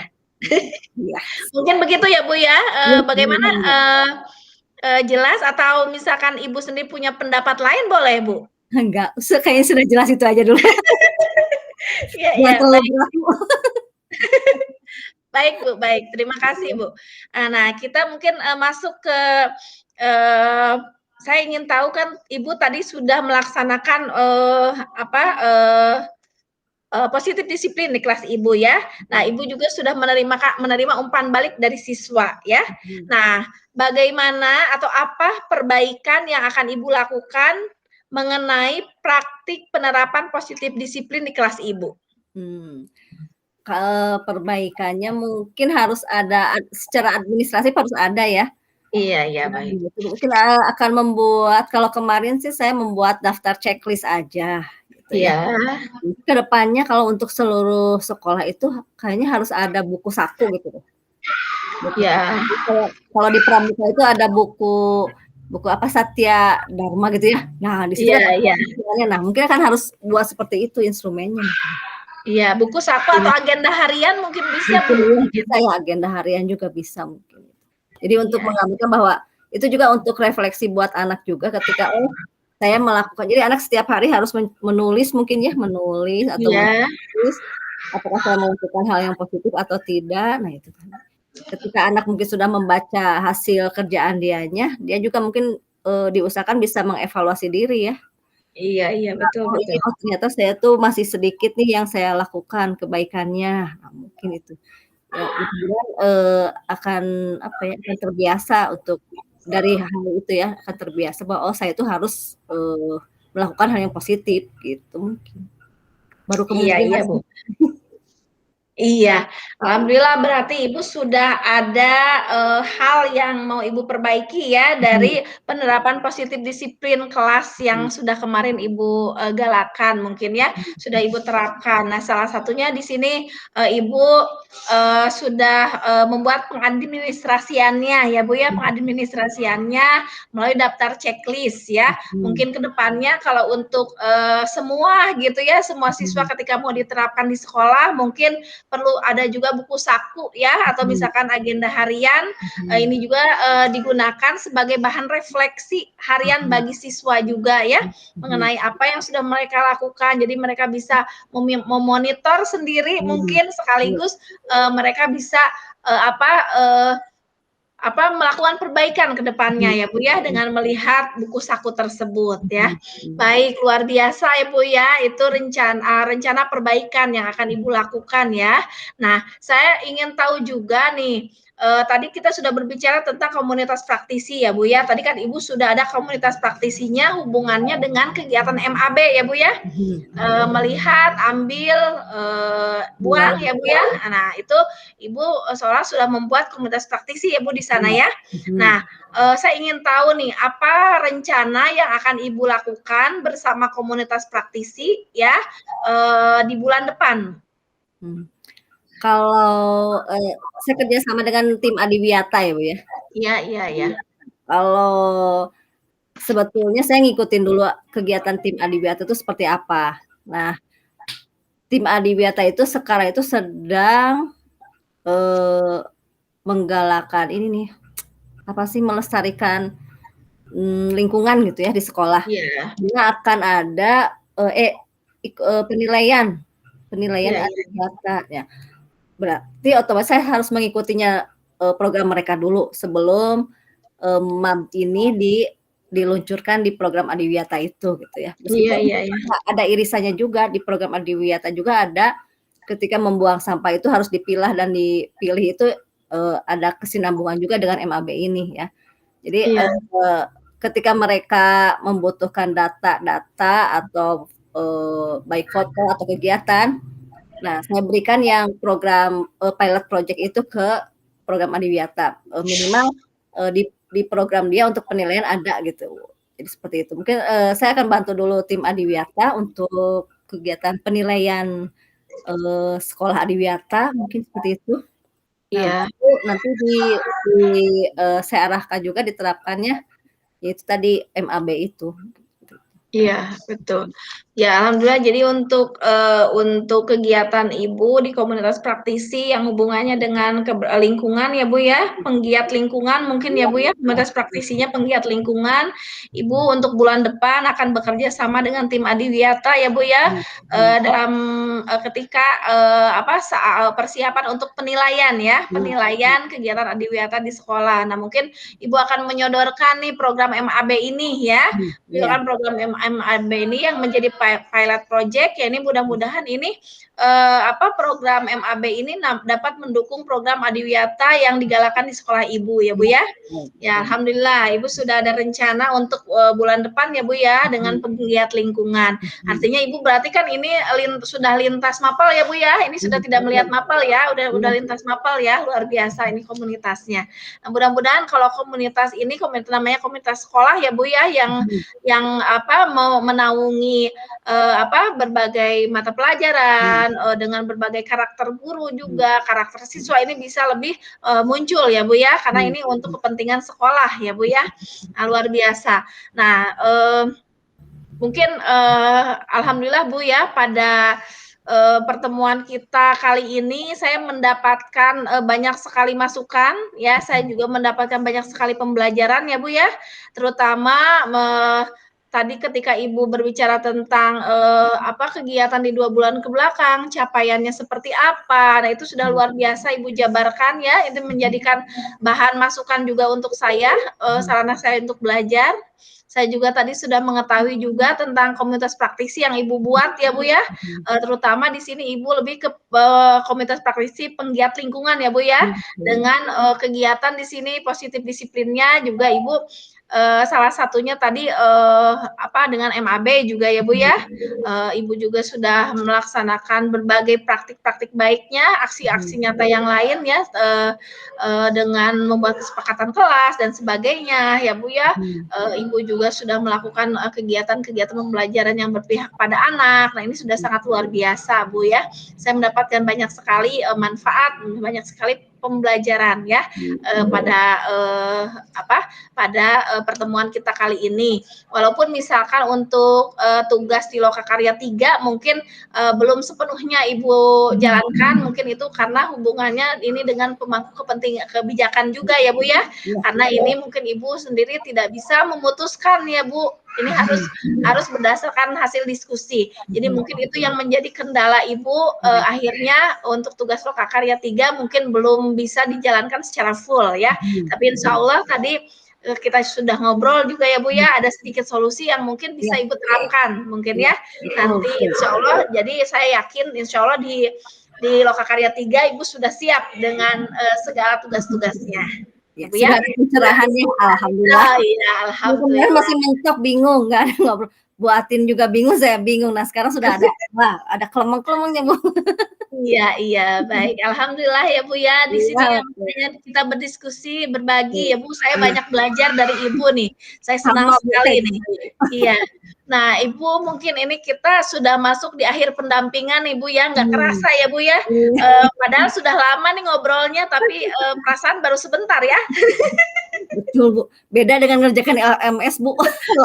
Iya. Mungkin begitu ya, Bu, ya, Iya, bagaimana, bener bener. jelas atau misalkan Ibu sendiri punya pendapat lain boleh, Bu? Enggak, kayaknya sudah jelas itu aja dulu. Iya iya, Jangan terlalu baik. berat, Bu. Baik, Bu, baik. Terima kasih, Iya. Bu. Nah, kita mungkin, masuk ke, eee, saya ingin tahu kan Ibu tadi sudah melaksanakan, apa, positif disiplin di kelas Ibu ya. Nah, Mhm. Ibu juga sudah menerima umpan balik dari siswa ya. Mhm. Nah, bagaimana atau apa perbaikan yang akan Ibu lakukan mengenai praktik penerapan positif disiplin di kelas Ibu? Mmm. Perbaikannya mungkin harus ada secara administratif harus ada ya. Iya iya, baik. Mungkin, akan membuat kalau kemarin sih saya membuat daftar checklist aja gitu ya. Iya. Ke depannya kalau untuk seluruh sekolah itu kayaknya harus ada buku saku gitu loh. Buku saku. Iya. Jadi kalau di pramuka itu ada buku buku apa, Satya Dharma gitu ya. Nah, di situ Iya kan ada iya. instrumennya. Nah, mungkin kan harus buat seperti itu instrumennya mungkin. Iya, buku saku atau Iya. agenda harian mungkin bisa, Mungkin Bu, iya, mungkin. bisa ya agenda harian juga bisa mungkin. Jadi untuk Iya. mengaminkan bahwa itu juga untuk refleksi buat anak juga ketika, oh saya melakukan jadi anak setiap hari harus menulis mungkin ya, menulis atau Iya. menulis apakah saya melakukan hal yang positif atau tidak. Nah itu kan. Ketika anak mungkin sudah membaca hasil kerjaan dianya, dia juga mungkin, diusahakan bisa mengevaluasi diri ya. Iya iya, betul Oh ini, betul. oh ternyata saya tuh masih sedikit nih yang saya lakukan kebaikannya. Nah mungkin itu. Ya, kemudian, akan apa ya, akan terbiasa untuk dari hal itu ya, akan terbiasa bahwa, oh saya itu harus, melakukan hal yang positif gitu mungkin. Baru Iya kemungkinan iya, sih. Bu. Iya, alhamdulillah berarti Ibu sudah ada, hal yang mau Ibu perbaiki ya Mhm, dari penerapan positif disiplin kelas yang mhm, sudah kemarin Ibu, galakan mungkin ya, sudah Ibu terapkan. Nah, salah satunya di sini, Ibu, sudah, membuat pengadministrasiannya ya, Bu, ya, mhm, pengadministrasiannya melalui daftar checklist ya. mhm, Mungkin ke depannya kalau untuk, semua gitu ya, semua siswa mhm, ketika mau diterapkan di sekolah mungkin perlu ada juga buku saku ya atau mhm, misalkan agenda harian, mhm, ini juga, digunakan sebagai bahan refleksi harian mhm, bagi siswa juga ya, mhm, mengenai apa yang sudah mereka lakukan. Jadi mereka bisa memonitor sendiri mhm, mungkin iya, sekaligus, mereka bisa, melakukan perbaikan ke depannya mhm, ya, Bu, ya, mhm, dengan melihat buku saku tersebut ya. mhm, mhm, Baik, luar biasa ya, Bu, ya, itu rencana perbaikan yang akan Ibu lakukan ya. Nah, saya ingin tahu juga nih, tadi kita sudah berbicara tentang komunitas praktisi ya, Bu, ya. Tadi kan Ibu sudah ada komunitas praktisinya hubungannya dengan kegiatan MAB ya, Bu, ya? mhm, Melihat, ambil, buang buang, ya, Bu, ya. Nah, itu Ibu, seolah sudah membuat komunitas praktisi ya, Bu, di sana mhm, ya. mhm. Nah, saya ingin tahu nih, apa rencana yang akan Ibu lakukan bersama komunitas praktisi ya, di bulan depan? Mhm. Kalau, saya kerja sama dengan tim Adiwiyata ya, Bu, ya. Iya iya iya. Iya. Kalau sebetulnya saya ngikutin dulu kegiatan tim Adiwiyata itu seperti apa. Nah, tim Adiwiyata itu sekarang itu sedang, eee, menggalakkan ini nih, apa sih, melestarikan, lingkungan gitu ya di sekolah. Iya. Dia akan ada, penilaian penilaian Iya iya. Adiwiyata ya. Berarti otomatis saya harus mengikutinya, program mereka dulu sebelum, MAB ini diluncurkan di program Adiwiyata itu gitu ya. Iya Meskipun iya iya. ada irisannya juga di program Adiwiyata juga ada ketika membuang sampah itu harus dipilah dan dipilih itu, ada kesinambungan juga dengan MAB ini ya. Jadi, Iya. ketika mereka membutuhkan data-data atau, baik foto atau kegiatan, nah, saya berikan yang program, pilot project itu ke program Adiwiyata, minimal, di program dia untuk penilaian ada gitu. Jadi seperti itu. Mungkin, saya akan bantu dulu tim Adiwiyata untuk kegiatan penilaian, sekolah Adiwiyata, mungkin seperti itu. Nah, Iya. baru nanti di saya arahkan juga diterapkannya, yaitu tadi MAB itu. Iya, betul. Ya, alhamdulillah jadi untuk kegiatan Ibu di komunitas praktisi yang hubungannya dengan lingkungan ya, Bu, ya, penggiat lingkungan mungkin ya, Bu, ya, komunitas praktisinya penggiat lingkungan. Ibu untuk bulan depan akan bekerja sama dengan tim Adiwiyata ya, Bu, ya, Mhm, mhm, dalam, ketika, persiapan untuk penilaian ya, mhm, penilaian kegiatan Adiwiyata di sekolah. Nah, mungkin Ibu akan menyodorkan nih program MAB ini ya, mhm, iya, misalkan program MAB ini yang menjadi pilot project ya ini mudah-mudahan ini program MAB ini dapat mendukung program Adiwiyata yang digalakan di sekolah Ibu ya, Bu, iya, ya. betul Ya, betul. alhamdulillah Ibu sudah ada rencana untuk, bulan depan ya, Bu, ya, dengan Mhm, penggiat lingkungan. mhm, Artinya Ibu berarti kan ini sudah lintas mapel ya, Bu, ya? Ini sudah mhm, tidak iya, melihat mapel ya, udah iya, lintas mapel ya, luar biasa ini komunitasnya. Nah, mudah-mudahan kalau komunitas ini namanya komunitas sekolah ya, Bu, ya, mhm, mau menaungi, berbagai mata mhm, pelajaran, dengan berbagai karakter guru mhm, juga, karakter siswa ini bisa lebih, muncul ya, Bu, ya, karena mhm, ini untuk mhm, kepentingan sekolah ya, Bu, ya. Nah, luar biasa. Nah, mungkin, alhamdulillah, Bu, ya, pada, pertemuan kita kali ini saya mendapatkan, banyak sekali masukan ya, saya mhm, juga mendapatkan banyak sekali pembelajaran ya, Bu, ya, terutama tadi ketika Ibu berbicara tentang, kegiatan di 2 bulan ke belakang, capaiannya seperti apa. Nah, itu sudah mhm, luar biasa Ibu jabarkan ya, itu menjadikan bahan masukan juga untuk saya, mhm, sarana saya untuk belajar. Saya juga tadi sudah mengetahui juga tentang komunitas praktisi yang Ibu buat ya, Bu, ya. Terutama di sini Ibu lebih ke komunitas praktisi penggiat lingkungan ya, Bu, ya. Dengan kegiatan di sini positif disiplinnya juga Ibu salah satunya tadi dengan MAB juga ya, Bu, ya. Ibu juga sudah melaksanakan berbagai praktik-praktik baiknya, aksi-aksi nyata yang lain ya, dengan membuat kesepakatan kelas dan sebagainya ya, Bu, ya. Ibu juga sudah melakukan kegiatan-kegiatan pembelajaran yang berpihak pada anak. Nah, ini sudah sangat luar biasa, Bu, ya. Saya mendapatkan banyak sekali manfaat, banyak sekali pembelajaran ya pada pertemuan kita kali ini. Walaupun misalkan untuk tugas di Lokakarya 3 mungkin belum sepenuhnya Ibu jalankan, mungkin itu karena hubungannya ini dengan pemangku kebijakan juga ya, Bu, ya. Karena ini mungkin Ibu sendiri tidak bisa memutuskan ya, Bu. Ini harus berdasarkan hasil diskusi. Jadi mungkin itu yang menjadi kendala Ibu akhirnya untuk tugas Lokakarya 3 mungkin belum bisa dijalankan secara full ya. Tapi insya Allah tadi kita sudah ngobrol juga ya, Bu, ya, ada sedikit solusi yang mungkin bisa Ibu terapkan mungkin ya. Nanti insya Allah, jadi saya yakin insya Allah di Lokakarya 3 Ibu sudah siap dengan segala tugas-tugasnya. Ya, sudah ada pencerahannya, alhamdulillah. Iya, alhamdulillah. Masih mentok, bingung, nggak ada ngobrol. buatin juga bingung, saya bingung. Nah, sekarang sudah ada, wah, ada kelemeng-kelemengnya, Bu. Iya, baik. Alhamdulillah ya, Bu, ya. Di sini yang kita berdiskusi, berbagi ya, Bu. Saya banyak belajar dari Ibu nih. Saya senang sekali nih. Iya. Nah, Ibu, mungkin ini kita sudah masuk di akhir pendampingan, Ibu, ya. Nggak kerasa ya, Bu, ya. Padahal sudah lama nih ngobrolnya, tapi perasaan baru sebentar ya. Betul, Bu. Beda dengan ngerjakan LMS, Bu.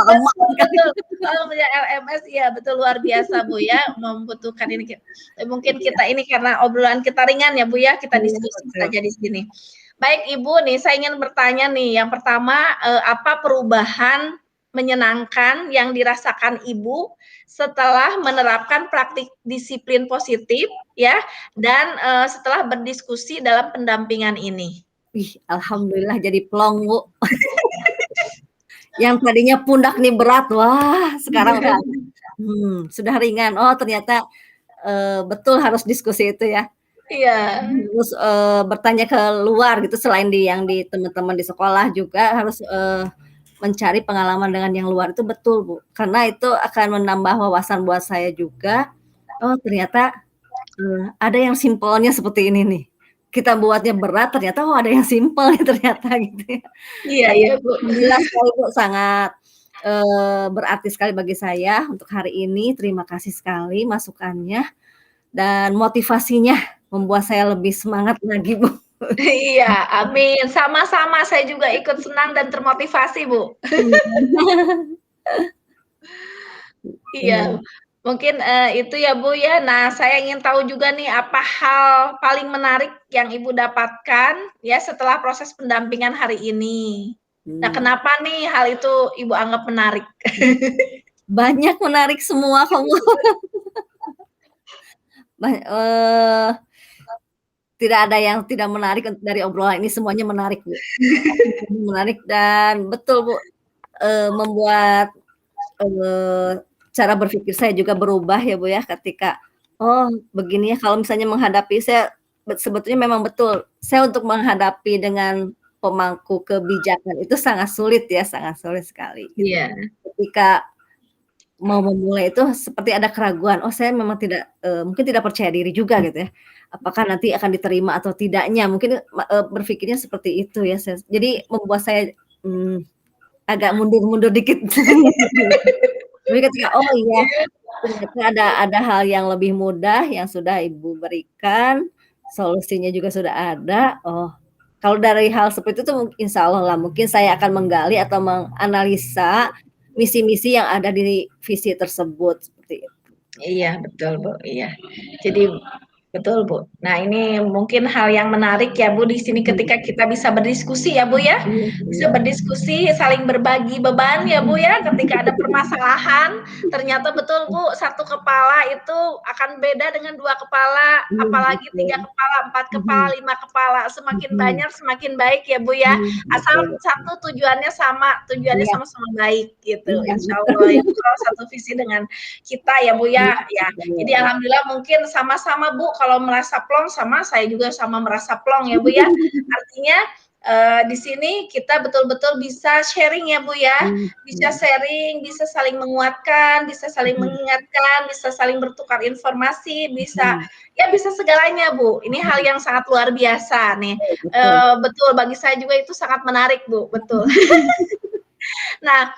Lama. Betul. Kalau LMS, ya betul, luar biasa, Bu, ya. Membutuhkan ini. Mungkin kita ini karena obrolan kita ringan ya, Bu, ya. Kita diskusi saja di sini. Baik, Ibu, nih saya ingin bertanya nih. Yang pertama, apa perubahan menyenangkan yang dirasakan Ibu setelah menerapkan praktik disiplin positif ya, dan setelah berdiskusi dalam pendampingan ini? Wih, alhamdulillah jadi plong, Bu. Yang tadinya pundak nih berat, wah sekarang sudah ringan. Oh, ternyata betul harus diskusi itu ya. Iya. Terus bertanya ke luar gitu, selain yang di teman-teman di sekolah juga harus mencari pengalaman dengan yang luar, itu betul, Bu. Karena itu akan menambah wawasan buat saya juga. Oh, ternyata ada yang simpelnya seperti ini nih. Kita buatnya berat, ternyata ada yang simpel ternyata gitu ya. Iya, iya, Bu. Alhamdulillah sekali, Bu, sangat berarti sekali bagi saya untuk hari ini. Terima kasih sekali masukannya dan motivasinya membuat saya lebih semangat lagi, Bu. Iya, amin. Sama-sama, saya juga ikut senang dan termotivasi, Bu. Iya, mungkin itu ya, Bu, ya. Nah, saya ingin tahu juga nih, apa hal paling menarik yang Ibu dapatkan ya setelah proses pendampingan hari ini? Nah, kenapa nih hal itu Ibu anggap menarik? Banyak menarik semua kamu. Tidak ada yang tidak menarik dari obrolan ini, semuanya menarik, Bu. Menarik dan betul, Bu, membuat cara berpikir saya juga berubah ya, Bu, ya, ketika, oh begini ya kalau misalnya menghadapi, saya sebetulnya memang betul, saya untuk menghadapi dengan pemangku kebijakan itu sangat sulit ya, sangat sulit sekali. Iya. Ketika mau memulai itu seperti ada keraguan, oh saya memang tidak, mungkin tidak percaya diri juga gitu ya. Apakah nanti akan diterima atau tidaknya, mungkin berpikirnya seperti itu ya. Jadi membuat saya agak mundur-mundur dikit. Tapi ketika, oh iya, ternyata ada hal yang lebih mudah yang sudah Ibu berikan, solusinya juga sudah ada. Oh, kalau dari hal seperti itu insya Allah lah, mungkin saya akan menggali atau menganalisa misi-misi yang ada di visi tersebut, seperti itu. Iya, betul, Bu, iya. Jadi Betul, Bu. Nah, ini mungkin hal yang menarik ya, Bu, di sini Mhm. ketika kita bisa berdiskusi ya, Bu, ya. Iya Bisa iya. berdiskusi, saling berbagi beban ya, Bu, ya. Ketika ada permasalahan, ternyata betul, Bu, satu kepala itu akan beda dengan 2 kepala, Iya, apalagi 3 betul. kepala, 4 kepala, Mhm. 5 kepala. Semakin Mhm. banyak, semakin baik ya, Bu, ya. Asal Betul. satu tujuannya sama, tujuannya Iya. sama-sama baik gitu. Iya, Insya betul. Allah itu kalau satu visi dengan kita ya, Bu, Iya, ya. Ya, jadi betul. alhamdulillah mungkin sama-sama, Bu, kalau merasa plong sama, saya juga sama merasa plong ya, Bu, ya. Artinya, di sini kita betul-betul bisa sharing ya, Bu, ya. Bisa Mhm. sharing, bisa saling menguatkan, bisa saling Mhm. mengingatkan, bisa saling bertukar informasi, bisa Mhm. ya bisa segalanya, Bu. Ini hal Mhm. yang sangat luar biasa nih. Betul betul. Betul, bagi saya juga itu sangat menarik, Bu, betul. Nah,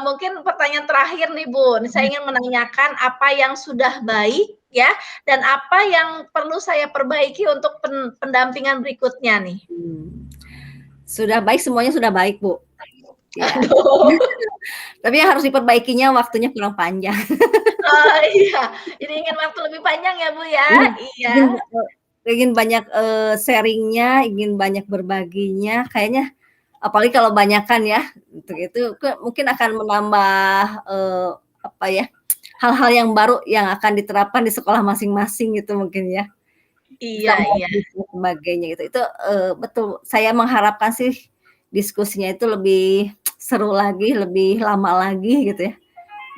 mungkin pertanyaan terakhir nih, Bu. Saya Mhm. ingin menanyakan apa yang sudah baik ya, dan apa yang perlu saya perbaiki untuk pendampingan berikutnya nih? Sudah baik, semuanya sudah baik, Bu. Iya. Aduh. Tapi yang harus diperbaikinya waktunya kurang panjang. Oh, iya. Jadi ingin waktu lebih panjang ya, Bu, ya? Iya, Iya. ingin banyak, sharing-nya, ingin banyak berbaginya, kayaknya apalagi kalau banyakan ya, untuk itu mungkin akan menambah, apa ya, hal-hal yang baru yang akan diterapkan di sekolah masing-masing gitu mungkin ya. Bisa Iya iya. dan sebagainya gitu. Itu, betul, saya mengharapkan sih diskusinya itu lebih seru lagi, lebih lama lagi gitu ya,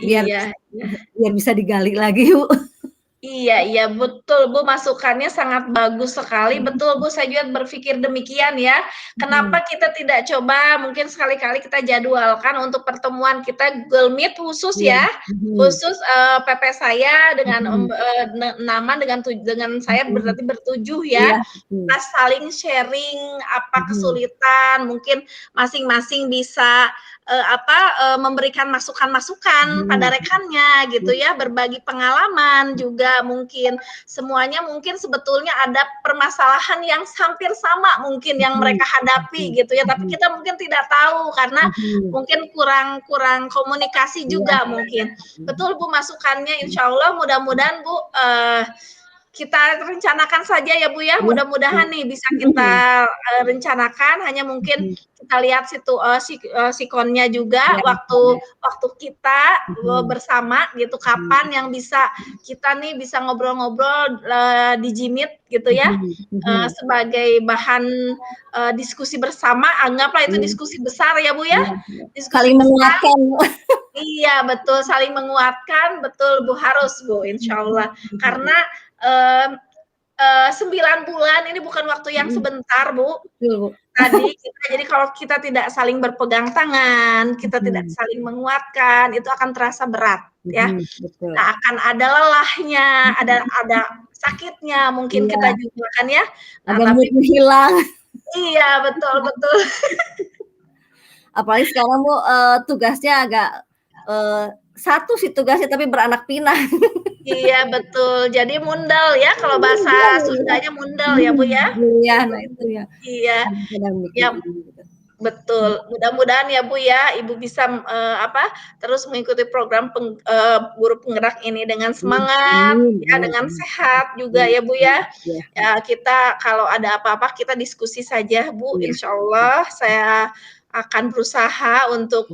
biar Iya iya. biar bisa digali lagi, Bu. Iya iya, betul, Bu, masukannya sangat bagus sekali. Betul, Bu, saya juga berpikir demikian ya. Mhm. Kenapa kita tidak coba mungkin sekali-kali kita jadwalkan untuk pertemuan kita Google Meet khusus Iya, ya, mhm. khusus, PP saya dengan, Mhm. Naman dengan saya Mhm. berarti bertujuh ya. Iya, Kita mhm. saling sharing apa Mhm. kesulitan, mungkin masing-masing bisa, memberikan masukan-masukan pada Mhm. rekannya gitu Iya. ya, berbagi pengalaman juga mungkin. Semuanya mungkin sebetulnya ada permasalahan yang hampir sama mungkin yang Mhm. mereka hadapi Mhm. gitu ya, tapi Mhm. kita mungkin tidak tahu karena Mhm. mungkin kurang kurang komunikasi Iya. juga mungkin. Mhm. Betul, Bu, masukannya Mhm. insya Allah mudah-mudahan, Bu, kita rencanakan saja ya, Bu, ya, Iya, mudah-mudahan betul. nih bisa Mhm. kita, rencanakan, hanya mungkin Mhm. kita lihat sikonnya juga, Iya waktu iya. waktu kita, Mhm. bersama gitu, Mhm. kapan yang bisa kita nih bisa ngobrol-ngobrol, di Jimit gitu ya, Mhm mhm. sebagai bahan, diskusi bersama, anggaplah itu Iya. diskusi besar ya, Bu, ya, Iya iya. diskusi Saling besar menguatkan. iya, betul, saling menguatkan, betul, Bu, harus, Bu, insya Mhm Allah. mhm. Karena, mmm, 9 bulan ini bukan waktu yang Mhm. sebentar, Bu. Betul, Bu. Jadi kalau kita tidak saling berpegang tangan, kita tidak Mhm. saling menguatkan, itu akan terasa berat ya. Mhm, betul. Nah, akan ada lelahnya, ada sakitnya mungkin kita Iya. juga kan ya. Nah, Ada tapi mood-nya hilang. iya, betul betul. Apalagi sekarang, Bu, tugasnya agak, eee, satu sih tugasnya tapi beranak pinak. Iya, betul. Jadi mundal ya, kalau bahasa Sundanya mundal ya, Bu, ya. Iya, nah itu ya. Iya, Kadang-kadang ya mikir gitu. betul. Mudah-mudahan ya, Bu, ya, Ibu bisa, terus mengikuti program guru penggerak ini dengan Iya, semangat, amin ya, amin dengan amin. sehat juga Iya ya, Bu, iya ya. iya iya. Ya, kita kalau ada apa-apa kita diskusi saja, Bu, Iya. insya Allah saya akan berusaha untuk,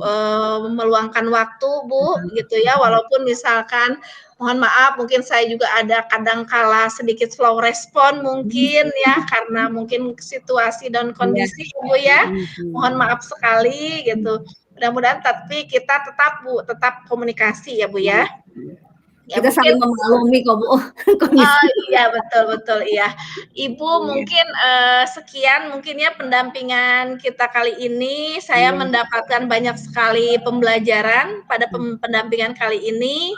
meluangkan waktu, Bu, Mhm gitu ya. mhm. Walaupun misalkan mohon maaf mungkin saya juga ada kadang kala sedikit slow respon mungkin ya, karena mungkin situasi dan Iya. kondisi, Bu, ya. Mohon Mhm. maaf sekali gitu. Mudah-mudahan tapi kita tetap, Bu, tetap komunikasi ya, Bu, Iya ya. iya. Ya Kita mungkin saling memaklumi kok, Bu, kondisi. oh, iya, betul betul, iya. Ibu Iya. mungkin, sekian mungkin ya pendampingan kita kali ini, saya Iya. mendapatkan banyak sekali pembelajaran pada Mhm. pendampingan kali ini.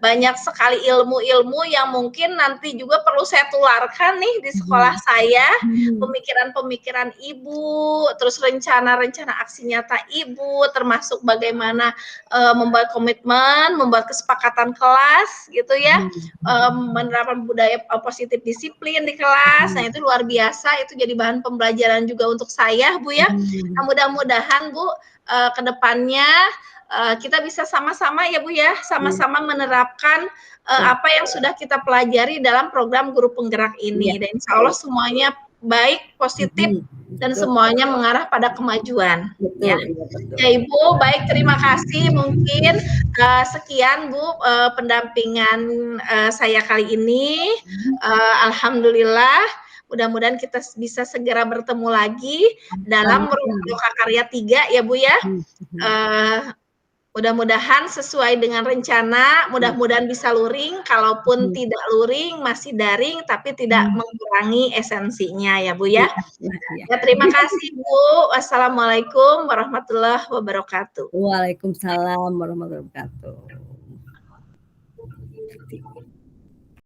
Banyak sekali ilmu-ilmu yang mungkin nanti juga perlu saya tularkan nih di sekolah Mhm. saya, Mhm. pemikiran-pemikiran Ibu, terus rencana-rencana aksi nyata Ibu, termasuk bagaimana, membuat komitmen, membuat kesepakatan kelas gitu ya, Mhm mhm. menerapkan budaya, positif disiplin di kelas. Nah, Mhm. itu luar biasa, itu jadi bahan pembelajaran juga untuk saya, Bu, ya. Nah, Mhm. mudah-mudahan, Bu, ke depannya, kita bisa sama-sama ya Bu ya, sama-sama menerapkan apa yang sudah kita pelajari dalam program Guru Penggerak Iya, ini, dan insya Allah semuanya baik, positif, dan betul. semuanya mengarah pada kemajuan, ya. Betul, iya betul. Ya Ibu, baik, terima kasih. Mungkin sekian Bu pendampingan saya kali ini. Alhamdulillah, mudah-mudahan kita bisa segera bertemu lagi dalam Rumah Lokakarya 3 ya Bu ya. Mudah-mudahan sesuai dengan rencana, mudah-mudahan bisa luring, kalaupun tidak luring, masih daring, tapi tidak mengurangi esensinya ya Bu ya. Ya, terima kasih Bu. Wassalamualaikum warahmatullahi wabarakatuh. Waalaikumsalam warahmatullahi wabarakatuh.